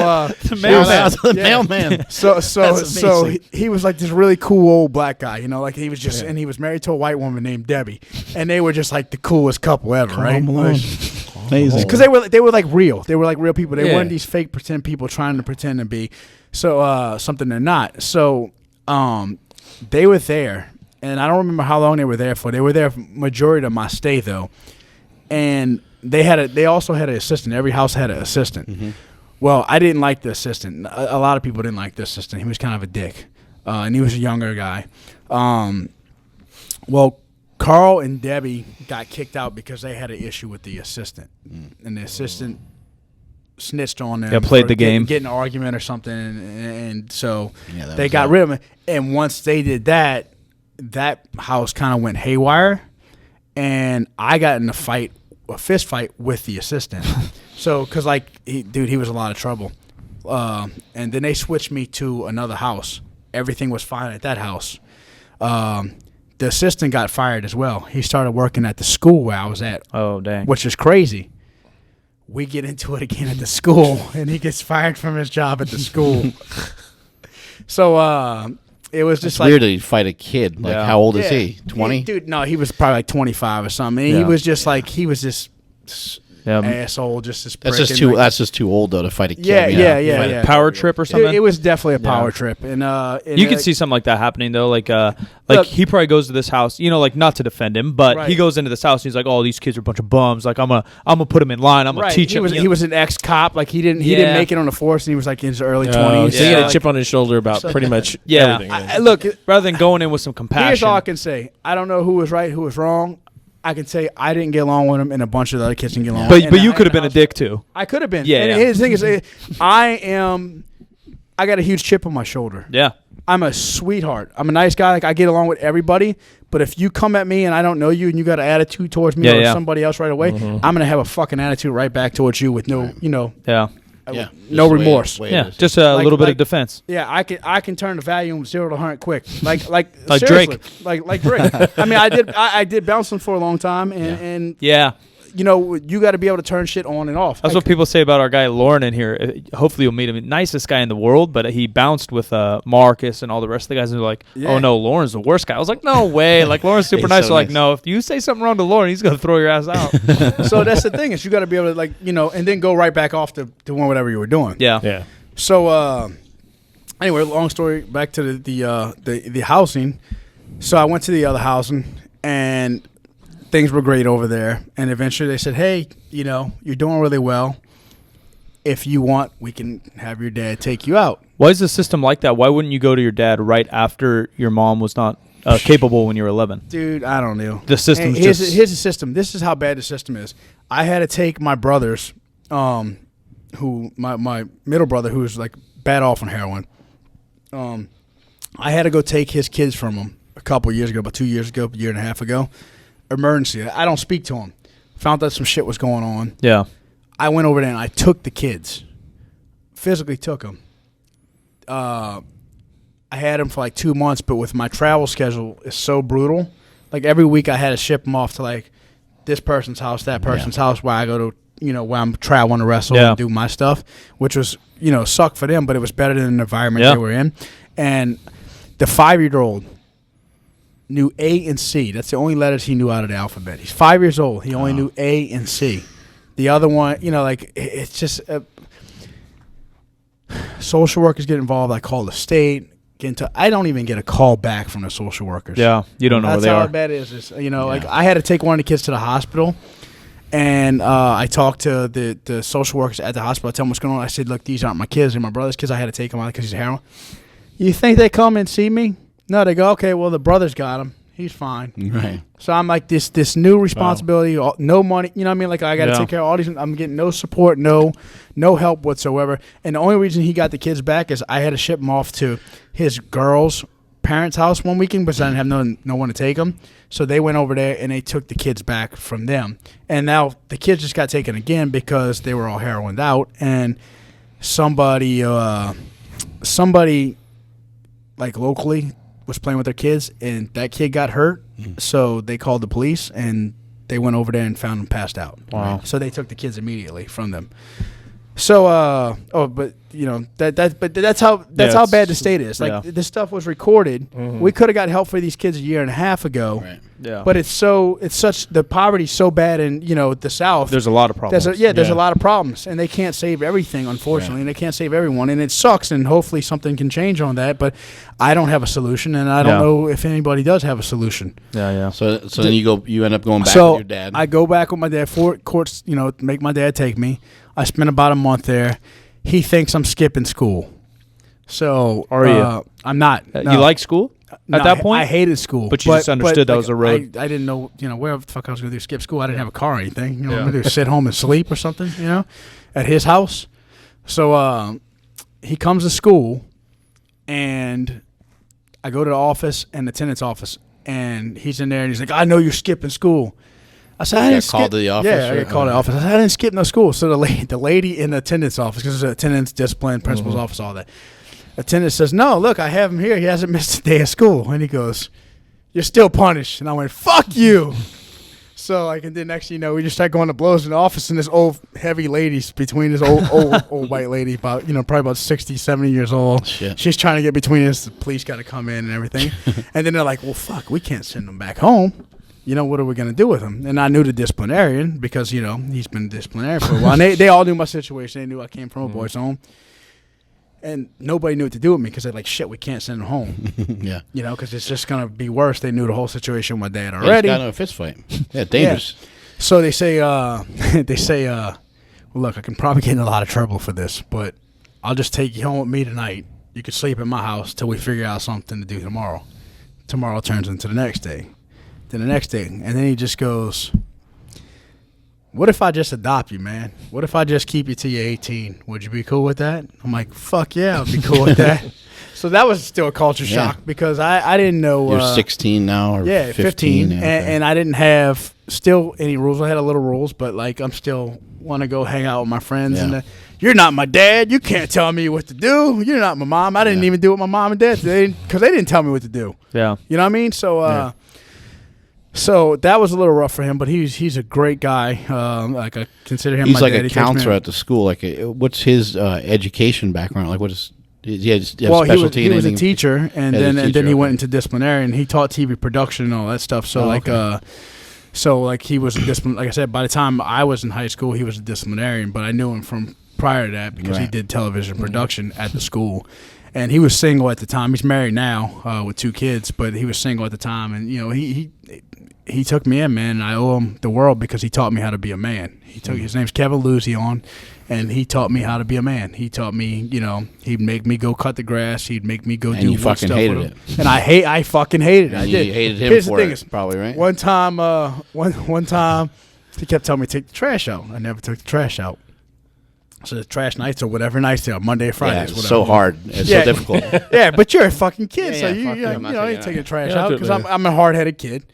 the mailman. So he was like this really cool old black guy. Like he was just, and he was married to a white woman named Debbie, and they were just like the coolest couple ever, right? Amazing. Because they were like real. They were like real people. They weren't these fake pretend people trying to pretend to be something they're not. So they were there, and I don't remember how long they were there for. They were there for majority of my stay though, and they also had an assistant. Every house had an assistant. Mm-hmm. Well, I didn't like the assistant. A lot of people didn't like the assistant. He was kind of a dick, and he was a younger guy. Well, Carl and Debbie got kicked out because they had an issue with the assistant, and the assistant snitched on them. Yeah, played the game, getting an argument or something, and so Yeah, they got rid of him. And once they did that, that house kind of went haywire, and I got in a fist fight with the assistant. So, because he was a lot of trouble, and then they switched me to another house. Everything was fine at that house. The assistant got fired as well. He started working at the school where I was at. Oh, dang. Which is crazy. we get into it again at the school, and he gets fired from his job at the school. So it was just It's like weird that he'd fight a kid. Like, how old is he? 20? Dude, no, he was probably like 25 or something. And he was just like, he was just asshole, just this That's prick. just too. That's just too old though to fight a kid. Yeah. Power trip or something. It was definitely a power trip, and you could see something like that happening though. Like look, he probably goes to this house, like not to defend him, but he goes into this house and he's like, "Oh, these kids are a bunch of bums. Like I'm gonna put him in line. I'm gonna teach him." He was an ex-cop. Like he didn't make it on the force, and he was like in his early 20s. So he had a chip on his shoulder about pretty much everything. Look, rather than going in with some compassion. Here's all I can say: I don't know who was right, who was wrong. I can say I didn't get along with him, and a bunch of the other kids didn't get along. But you could have been a dick too. I could have been. Yeah. And his thing is, I got a huge chip on my shoulder. Yeah. I'm a sweetheart. I'm a nice guy. Like I get along with everybody. But if you come at me and I don't know you and you got an attitude towards me or somebody else right away, I'm gonna have a fucking attitude right back towards you with no, no remorse. Just a little bit of defense. Yeah, I can turn the volume 0 to 100 quick, like Drake, like Drake. I mean, I did bouncing for a long time, and you got to be able to turn shit on and off. That's what people say about our guy Lauren in here. Hopefully you'll meet him. Nicest guy in the world, but he bounced with Marcus and all the rest of the guys, and they're like, "Oh no, Lauren's the worst guy." I was like, "No way!" Like Lauren's super nice. So like, no, if you say something wrong to Lauren, he's gonna throw your ass out. So that's the thing is you got to be able to and then go right back off to doing whatever you were doing. Yeah. So anyway, long story. Back to the housing. So I went to the other housing and things were great over there, and eventually they said, "Hey, you're doing really well. If you want, we can have your dad take you out." Why is the system like that? Why wouldn't you go to your dad right after your mom was not capable when you were 11? Dude, I don't know. The system's here's the system. This is how bad the system is. I had to take my brothers, who my middle brother, who was like bad off on heroin. I had to go take his kids from him a couple years ago, about 2 years ago, a year and a half ago. Emergency. I don't speak to him. Found out some shit was going on. Yeah. I went over there and I took the kids. Physically took them. I had them for like 2 months, but with my travel schedule, it's so brutal. Like every week I had to ship them off to like this person's house, that person's house, where I go to, where I'm traveling to wrestle and do my stuff, which was, sucked for them, but it was better than the environment they were in. And the 5-year-old knew A and C. That's the only letters he knew out of the alphabet. He's 5 years old. He only knew A and C. The other one, it's just social workers get involved. I call the state. I don't even get a call back from the social workers. Yeah, you don't know where they are. That's how bad it is. Like I had to take one of the kids to the hospital, and I talked to the social workers at the hospital. I tell them what's going on. I said, "Look, these aren't my kids. They're my brother's kids. I had to take them out because he's heroin." You think they come and see me? No, they go, "Okay, well, the brother's got him. He's fine." Right. So I'm like this new responsibility, no money. You know what I mean? Like I got to take care of all these. I'm getting no support, no help whatsoever. And the only reason he got the kids back is I had to ship them off to his girl's parents' house one weekend, because I didn't have no one to take them. So they went over there and they took the kids back from them. And now the kids just got taken again because they were all heroined out. And somebody like locally was playing with their kids, and that kid got hurt. So they called the police, and they went over there and found him passed out. Wow. So they took the kids immediately from them. So, but that's how bad the state is. Like this stuff was recorded. We could have got help for these kids a year and a half ago. Right. Yeah. But the poverty's so bad in the South. There's a lot of problems. There's a lot of problems, and they can't save everything, unfortunately, and they can't save everyone, and it sucks. And hopefully something can change on that. But I don't have a solution, and I don't know if anybody does have a solution. Yeah. So then you end up going back with your dad. I go back with my dad for courts. Make my dad take me. I spent about a month there. He thinks I'm skipping school. So are you? I'm not. No. You like school at that point? I hated school, but you just understood that was a road. I didn't know, where the fuck I was going to do. Skip school. I didn't have a car or anything. What I'm going to do? Sit home and sleep or something? At his house. So he comes to school, and I go to the office and the attendant's office, and he's in there, and he's like, "I know you're skipping school." I said, "I didn't skip." Called to the office. Yeah, I got called to the office. I said, "I didn't skip no school." So the lady in the attendant's office, because there's attendance, discipline, principal's office, all that. Attendant says, "No, look, I have him here. He hasn't missed a day of school." And he goes, "You're still punished." And I went, "Fuck you." So like, and then next thing you know, we just start going to blows in the office, and this old heavy lady's between this old white lady, about probably about 60, 70 years old. Shit. She's trying to get between us. The police got to come in and everything, and then they're like, "Well, fuck, we can't send them back home. What are we gonna do with him?" And I knew the disciplinarian because he's been disciplinarian for a while. And they all knew my situation. They knew I came from a boys' home. And nobody knew what to do with me because they're like, shit, we can't send him home. Yeah. Because it's just going to be worse. They knew the whole situation with my dad Yeah, already. got into a fist fight. Yeah, dangerous. Yeah. So they say, well, look, I can probably get in a lot of trouble for this, but I'll just take you home with me tonight. You can sleep at my house till we figure out something to do tomorrow. Tomorrow turns into the next day. Then the next day. And then he just goes, what if I just adopt you, man? What if I just keep you till you're 18? Would you be cool with that? I'm like, fuck yeah, I'd be cool with that. So that was still a culture shock because I didn't know. You're 16 now or 15. And I didn't have still any rules. I had a little rules, but like I'm still want to go hang out with my friends. Yeah. And you're not my dad. You can't tell me what to do. You're not my mom. I didn't even do what my mom and dad did because they didn't tell me what to do. Yeah. You know what I mean? So, So that was a little rough for him, but he's a great guy. Like I consider him. He's my like dad. a counselor at the school. Like, what's his education background? Like, what is? Well, he was a teacher, and then he went okay. into disciplinarian. He taught TV production and all that stuff. So he was a discipline. Like I said, by the time I was in high school, he was a disciplinarian. But I knew him from prior to that because he did television production at the school. And he was single at the time. He's married now with 2 kids, but he was single at the time. And he took me in, man. And I owe him the world because he taught me how to be a man. His name's Kevin Louisiana, and he taught me how to be a man. He taught me, he'd make me go cut the grass. He'd make me go do you stuff fucking hated with him. it. And I fucking hated it. And I you did. hated him Here's for the thing it, is, probably, right? One time, he kept telling me to take the trash out. I never took the trash out. So the trash nights or whatever nights they are, Monday or Fridays. It's so hard. It's so difficult. Yeah, but you're a fucking kid, so you fuck you, I'm not taking ain't it taking out. trash Yeah, out because I'm a hard-headed kid.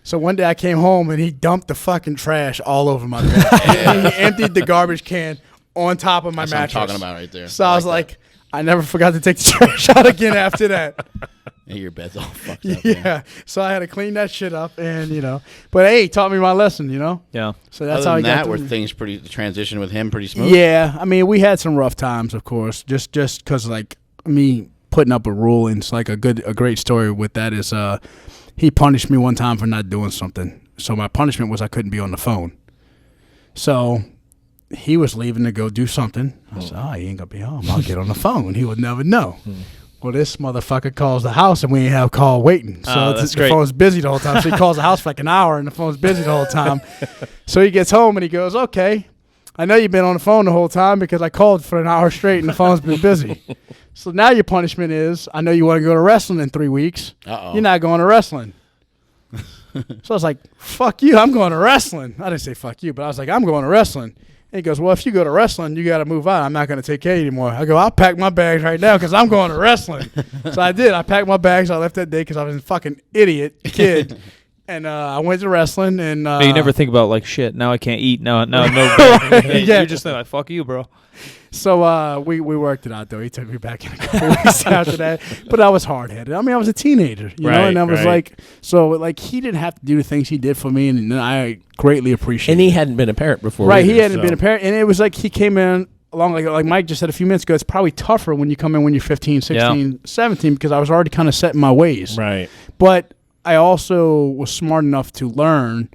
So one day I came home and he dumped the fucking trash all over my bed. And he emptied the garbage can on top of my That's what I'm mattress. talking about right there. So I was like, I never forgot to take the trash out again after that. Yeah, your bed's all fucked up. Yeah. Man. So I had to clean that shit up, and but hey, he taught me my lesson. Yeah. So that's Other how than he got that, were through. things the transition with him pretty smooth? Yeah, I mean, we had some rough times, of course, just because like me putting up a rule, and it's like a great story with that is he punished me one time for not doing something. So my punishment was I couldn't be on the phone. So he was leaving to go do something. I said, he ain't gonna be home. I'll get on the phone. He would never know. Well, this motherfucker calls the house and we ain't have call waiting. So that's the great. phone's busy the whole time. So he calls the house for like an hour and the phone's busy the whole time. So he gets home and he goes, okay, I know you've been on the phone the whole time because I called for an hour straight and the phone's been busy. So now your punishment is, I know you want to go to wrestling in 3 weeks. Uh-oh. You're not going to wrestling. So I was like, fuck you, I'm going to wrestling. I didn't say fuck you, but I was like, I'm going to wrestling. And he goes, well, if you go to wrestling, you got to move out. I'm not going to take care of you anymore. I go, I'll pack my bags right now because I'm going to wrestling. So I did. I packed my bags. I left that day because I was a fucking idiot kid. And I went to wrestling. And But you never think about like shit. Now I can't eat. No. Yeah. You just think like fuck you, bro. So we worked it out, though. He took me back in a couple weeks after that. But I was hard-headed. I mean, I was a teenager, you know? And I was like, he didn't have to do the things he did for me, and I greatly appreciate it. And he hadn't been a parent before. Right, either, he hadn't been a parent. And it was like he came in along, like Mike just said a few minutes ago, it's probably tougher when you come in when you're 15, 16, 17, because I was already kind of set in my ways. Right. But I also was smart enough to learn,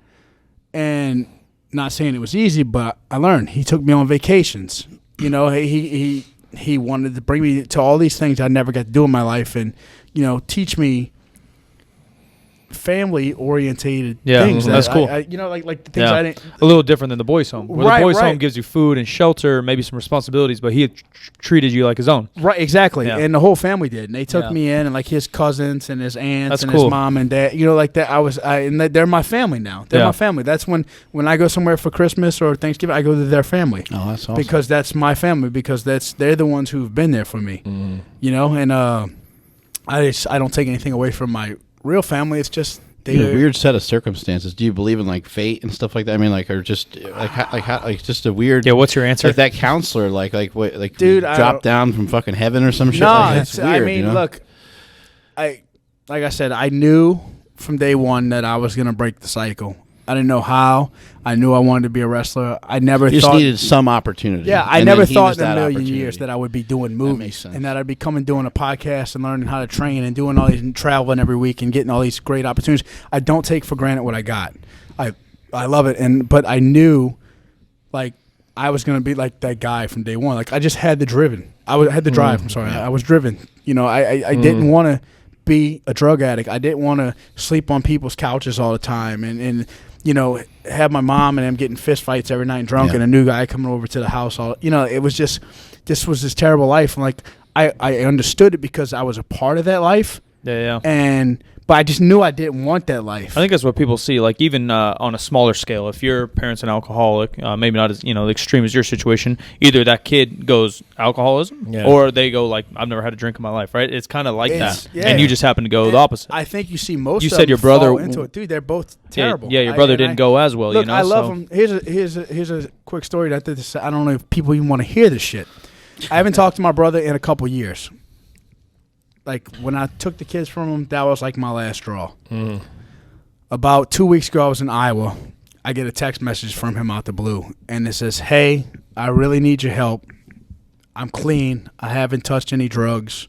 and not saying it was easy, but I learned. He took me on vacations. You know, he wanted to bring me to all these things I never got to do in my life, and teach me family orientated things. That's cool. like the things I didn't. A little different than the boys' home. Where Right, the boys' right. home gives you food and shelter, maybe some responsibilities, but he had treated you like his own. Right, exactly, Yeah. and the whole family did. And they took Yeah. me in, and like his cousins and his aunts That's and cool. his mom and dad. Like that. And they're my family now. They're my family. That's when I go somewhere for Christmas or Thanksgiving, I go to their family. Oh, that's awesome. Because that's my family. Because they're the ones who've been there for me. And I don't take anything away from my real family. It's just a weird set of circumstances. Do you believe in like fate and stuff like that? I mean, like, or just like just a weird. Yeah, what's your answer? Like that counselor, like what, like dude, dropped down from fucking heaven or some shit. No, Like, that's weird. I mean, look, like I said, I knew from day one that I was gonna break the cycle, I didn't know how. I knew I wanted to be a wrestler. I never You just thought needed some opportunity. Yeah, I and never then he thought was in a that million opportunity. years that I would be doing makes movies sense. and that I'd be coming doing a podcast and learning how to train and doing all these and traveling every week and getting all these great opportunities. I don't take for granted what I got. I love it, but I knew, like, I was gonna be like that guy from day one. Like, I just had the driven. Had the drive. I'm sorry, I was driven. You know, I didn't want to be a drug addict. I didn't want to sleep on people's couches all the time and you know, have my mom and them getting fist fights every night drunk and a new guy coming over to the house. It was just, this was this terrible life. And like, I understood it because I was a part of that life. Yeah. But I just knew I didn't want that life. I think that's what people see. Like, even on a smaller scale, if your parent's an alcoholic, maybe not as extreme as your situation, either that kid goes alcoholism, or they go like, I've never had a drink in my life. Right? It's kind of like that, and you just happen to go the opposite. I think you see most. You of said them your brother fall into it, dude. They're both terrible. Yeah, your brother didn't go as well. Look, I love him. Here's a quick story that I don't know if people even want to hear this shit. I haven't talked to my brother in a couple years. Like, when I took the kids from him, that was like my last straw. About 2 weeks ago, I was in Iowa. I get a text message from him out the blue, and it says, "Hey, I really need your help. I'm clean. I haven't touched any drugs.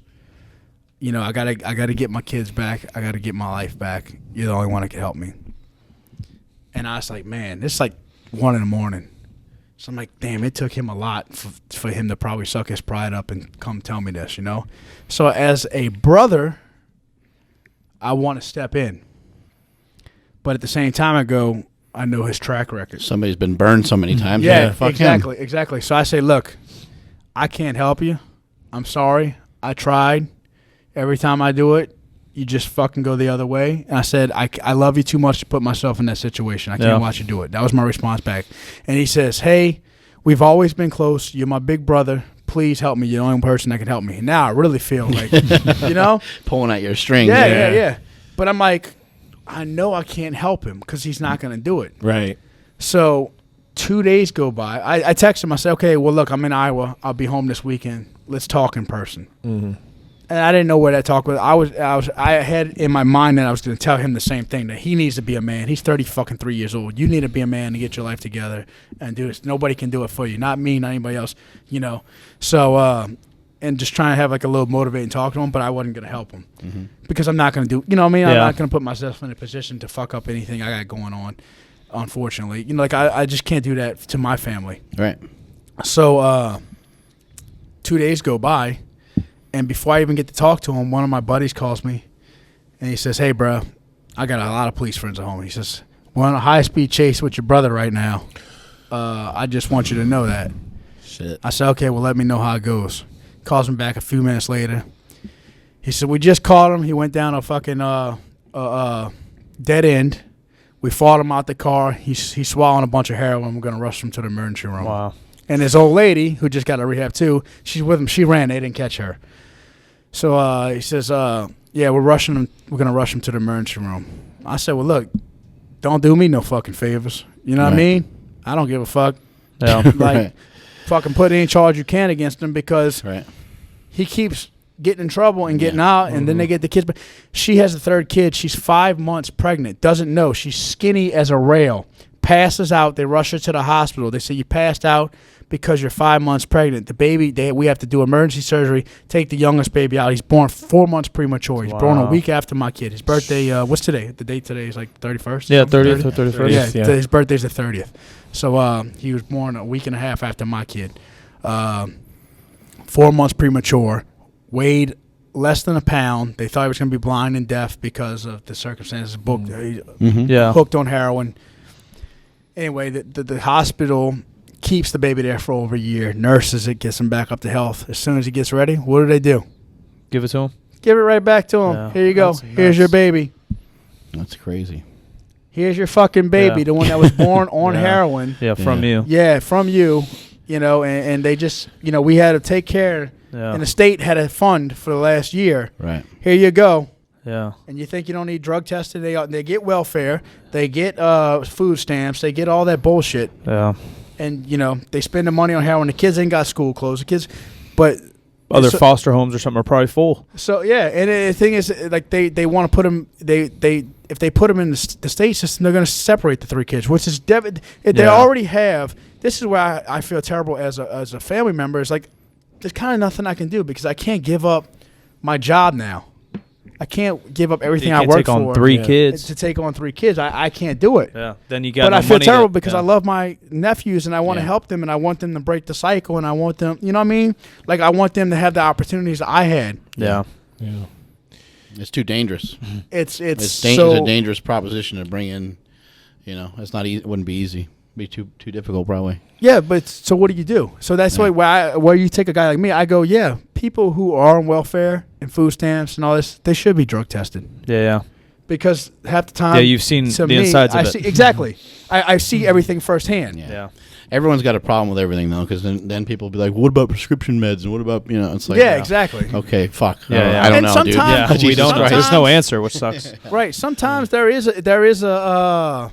You know, I gotta get my kids back. I gotta get my life back. You're the only one that can help me." And I was like, man, this is like 1 a.m. So I'm like, damn, it took him a lot for him to probably suck his pride up and come tell me this, So as a brother, I want to step in. But at the same time, I know his track record. Somebody's been burned so many times. Yeah, fuck exactly. So I say, look, I can't help you. I'm sorry. I tried. Every time I do it, you just fucking go the other way. And I said, I love you too much to put myself in that situation. I can't watch you do it. That was my response back. And he says, hey, we've always been close. You're my big brother. Please help me. You're the only person that can help me. Now I really feel like, pulling at your strings. Yeah. But I'm like, I know I can't help him because he's not going to do it. Right. So 2 days go by. I text him. I said, okay, well, look, I'm in Iowa. I'll be home this weekend. Let's talk in person. Mm-hmm. And I didn't know where that talk was. I had in my mind that I was going to tell him the same thing, that he needs to be a man. He's 3 years old. You need to be a man to get your life together and do this. Nobody can do it for you. Not me, not anybody else, So, and just trying to have like a little motivating talk to him, but I wasn't going to help him because I'm not going to do, I'm not going to put myself in a position to fuck up anything I got going on, unfortunately. I just can't do that to my family. Right. So, 2 days go by. And before I even get to talk to him, one of my buddies calls me, and he says, hey, bro, I got a lot of police friends at home. He says, we're on a high-speed chase with your brother right now. I just want you to know that. Shit. I said, okay, well, let me know how it goes. Calls me back a few minutes later. He said, we just caught him. He went down a fucking dead end. We fought him out the car. He's swallowing a bunch of heroin. We're going to rush him to the emergency room. Wow. And his old lady, who just got out of rehab too, she's with him. She ran. They didn't catch her. So he says, yeah, we're rushing him. We're going to rush him to the emergency room. I said, well, look, don't do me no fucking favors. You know what I mean? I don't give a fuck. Yeah. Fucking put any charge you can against him because he keeps getting in trouble and getting out, and then they get the kids. But she has a third kid. She's 5 months pregnant. Doesn't know. She's skinny as a rail. Passes out. They rush her to the hospital. They say, you passed out because you're 5 months pregnant. The baby, we have to do emergency surgery, take the youngest baby out. He's born 4 months premature. He's born a week after my kid. His birthday, what's today? The date today is like 31st? Yeah, 30th or 31st. Yeah, his birthday's the 30th. So he was born a week and a half after my kid. 4 months premature, weighed less than a pound. They thought he was going to be blind and deaf because of the circumstances. Hooked on heroin. Anyway, the hospital keeps the baby there for over a year, nurses it, gets him back up to health. As soon as he gets ready, what do? Give it to him? Give it right back to him. Yeah, here you go. Here's your baby. That's crazy. Here's your fucking baby, the one that was born on heroin. Yeah, from you. Yeah, from you. And they just, we had to take care. Yeah. And the state had a fund for the last year. Right. Here you go. Yeah. And you think you don't need drug tested? They get welfare. They get food stamps. They get all that bullshit. Yeah. And, they spend the money on heroin. The kids ain't got school clothes. The kids, but other foster homes or something are probably full. So, yeah. And the thing is, like, they want to put them, if they put them in the state system, they're going to separate the 3 kids, which is they already have. This is where I feel terrible as a family member. It's like there's kind of nothing I can do because I can't give up my job now. I can't give up everything I work for. Take on 3 kids. To take on 3 kids, I can't do it. Yeah. Then you got. But no I feel money terrible because I love my nephews and I want to help them and I want them to break the cycle and I want them. You know what I mean? Like I want them to have the opportunities that I had. Yeah. Yeah. It's too dangerous. It's a dangerous proposition to bring in. You know, it's not easy. It wouldn't be easy. It'd be too difficult probably. Yeah, but so what do you do? So that's where you take a guy like me. I go, yeah, people who are on welfare and food stamps and all this, they should be drug tested. Yeah. Because half the time, you've seen the insides of it. Exactly. I see everything firsthand. Yeah. Everyone's got a problem with everything though, because then people will be like, "What about prescription meds?" and what about It's like, exactly. Okay, fuck. Yeah. I don't And know, dude. sometimes- We don't know. Sometimes- There's no answer, which sucks. Right. Sometimes there is a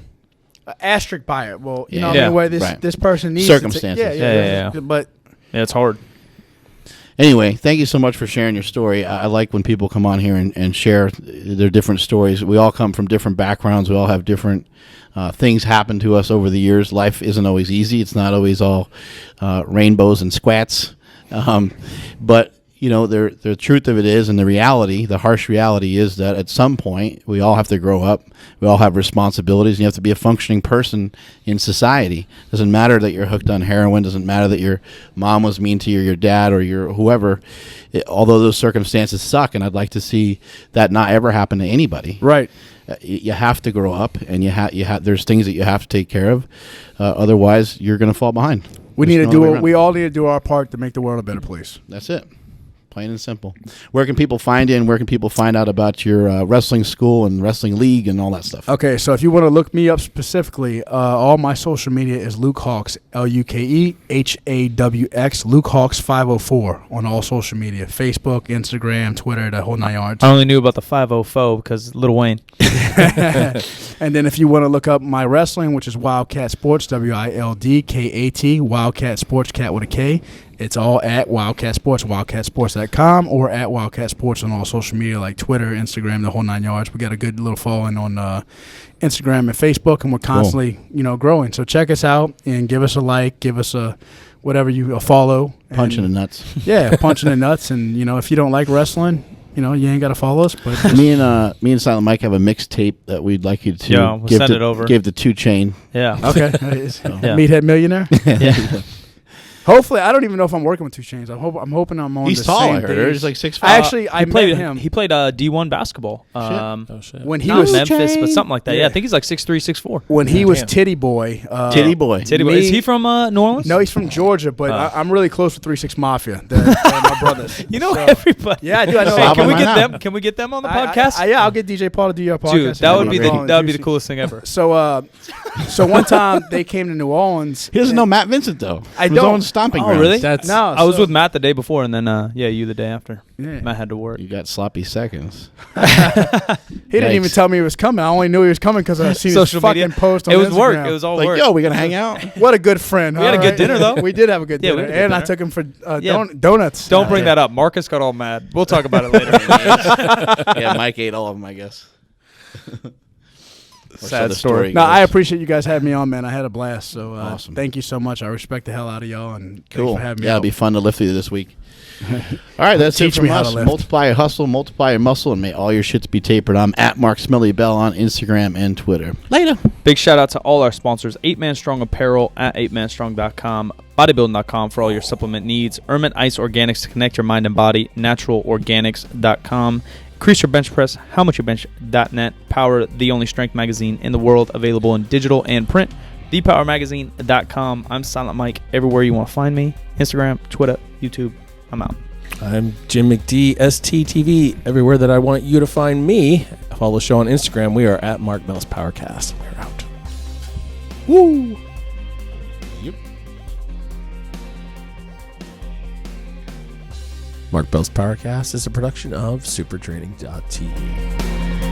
asterisk by it. Well, you know what I Yeah. mean, where this person needs to Circumstances. Yeah. But Yeah, it's hard. Anyway, thank you so much for sharing your story. I like when people come on here and share their different stories. We all come from different backgrounds. We all have different things happen to us over the years. Life isn't always easy. It's not always all rainbows and squats. But, the truth of it is, and the harsh reality is that at some point we all have to grow up. We all have responsibilities, and you have to be a functioning person in society. Doesn't matter that you're hooked on heroin. Doesn't matter that your mom was mean to you, or your dad, or your whoever. Although those circumstances suck, and I'd like to see that not ever happen to anybody. right. You have to grow up, and there's things that you have to take care of. Otherwise, you're going to fall behind. We There's need no to other way do around. we all need to do our part to make the world a better place. That's it. Plain and simple. Where can people find you, and where can people find out about your wrestling school and wrestling league and all that stuff? Okay, so if you want to look me up specifically, all my social media is Luke Hawx, LukeHawx, Luke Hawx 504 on all social media, Facebook, Instagram, Twitter, the whole 9 yards. I only knew about the 504 because Lil Wayne. And then if you want to look up my wrestling, which is Wildcat Sports, WILDKAT, Wildcat Sports, cat with a K. It's all at Wildcat Sports, wildcatsports.com, or at Wildcat Sports on all social media like Twitter, Instagram, the whole 9 yards. We got a good little following on Instagram and Facebook, and we're constantly, growing. So check us out and give us a like, give us a follow. Punch in the nuts. Yeah, punch in the nuts. And if you don't like wrestling, you ain't got to follow us. But me and Silent Mike have a mixtape that we'd like you to we'll send it over. Give the 2 Chainz. Yeah. okay, Meathead Millionaire. Yeah. Hopefully, I don't even know if I'm working with 2 Chainz. I'm hoping I'm on. He's the tall. same I heard. days. He's like 6'5". I met him. He played D1 basketball. Shit. When he Not was Memphis, but something like that. Yeah, Yeah. I think he's like 6'3", 6'4". when he was Damn. Titty Boy. Titty boy. Titty boy. Is he from New Orleans? No, he's from Georgia, but I'm really close with 3-6 Mafia. They're my brothers. You know So- everybody. Yeah, I do. I know. Hey, Can we Why get not? them? Can we get them on the podcast? Yeah, I'll get DJ Paul to do your podcast. Dude, that would be great. the coolest thing ever. So, so one time they came to New Orleans. He doesn't know Matt Vincent though. I It was don't. on stomping Oh, grounds. really? No, I was so- with Matt the day before, and then you the day after. Yeah. Matt had to work. You got sloppy seconds. He didn't even Yikes. tell me he was coming. I only knew he was coming because I seen Social his fucking media. post on It was Instagram. work. It was all Like, work. yo, we gonna hang out? What a good friend. We had a all good right? dinner, though. We did have a good Yeah, we dinner. had a good And I dinner. took him for Yeah. donuts. Don't bring that up. Marcus got all mad. We'll talk about it later. Yeah, Mike ate all of them, I guess. Or so Sad the story. No, goes. I appreciate you guys having me on, man. I had a blast. So Awesome. thank you so much. I respect the hell out of y'all, and Cool. thanks for having me. Yeah, it'll out. be fun to lift with you this week. All right, that's it Teach from me how to us. lift. Multiply your hustle, multiply your muscle, and may all your shits be tapered. I'm at Mark Smelly Bell on Instagram and Twitter. Later. Big shout out to all our sponsors: 8Man Strong Apparel at 8manstrong.com, bodybuilding.com for all your supplement needs, Ermit Ice Organics to connect your mind and body, naturalorganics.com, increase your bench press, howmuchyourbench.net, Power, the only strength magazine in the world, available in digital and print, thepowermagazine.com. I'm Silent Mike everywhere you want to find me: Instagram, Twitter, YouTube. I'm out. I'm Jim McD, STTV, everywhere that I want you to find me. Follow the show on Instagram. We are at Mark Bell's PowerCast. We're out. Woo! Yep. Mark Bell's PowerCast is a production of supertraining.tv.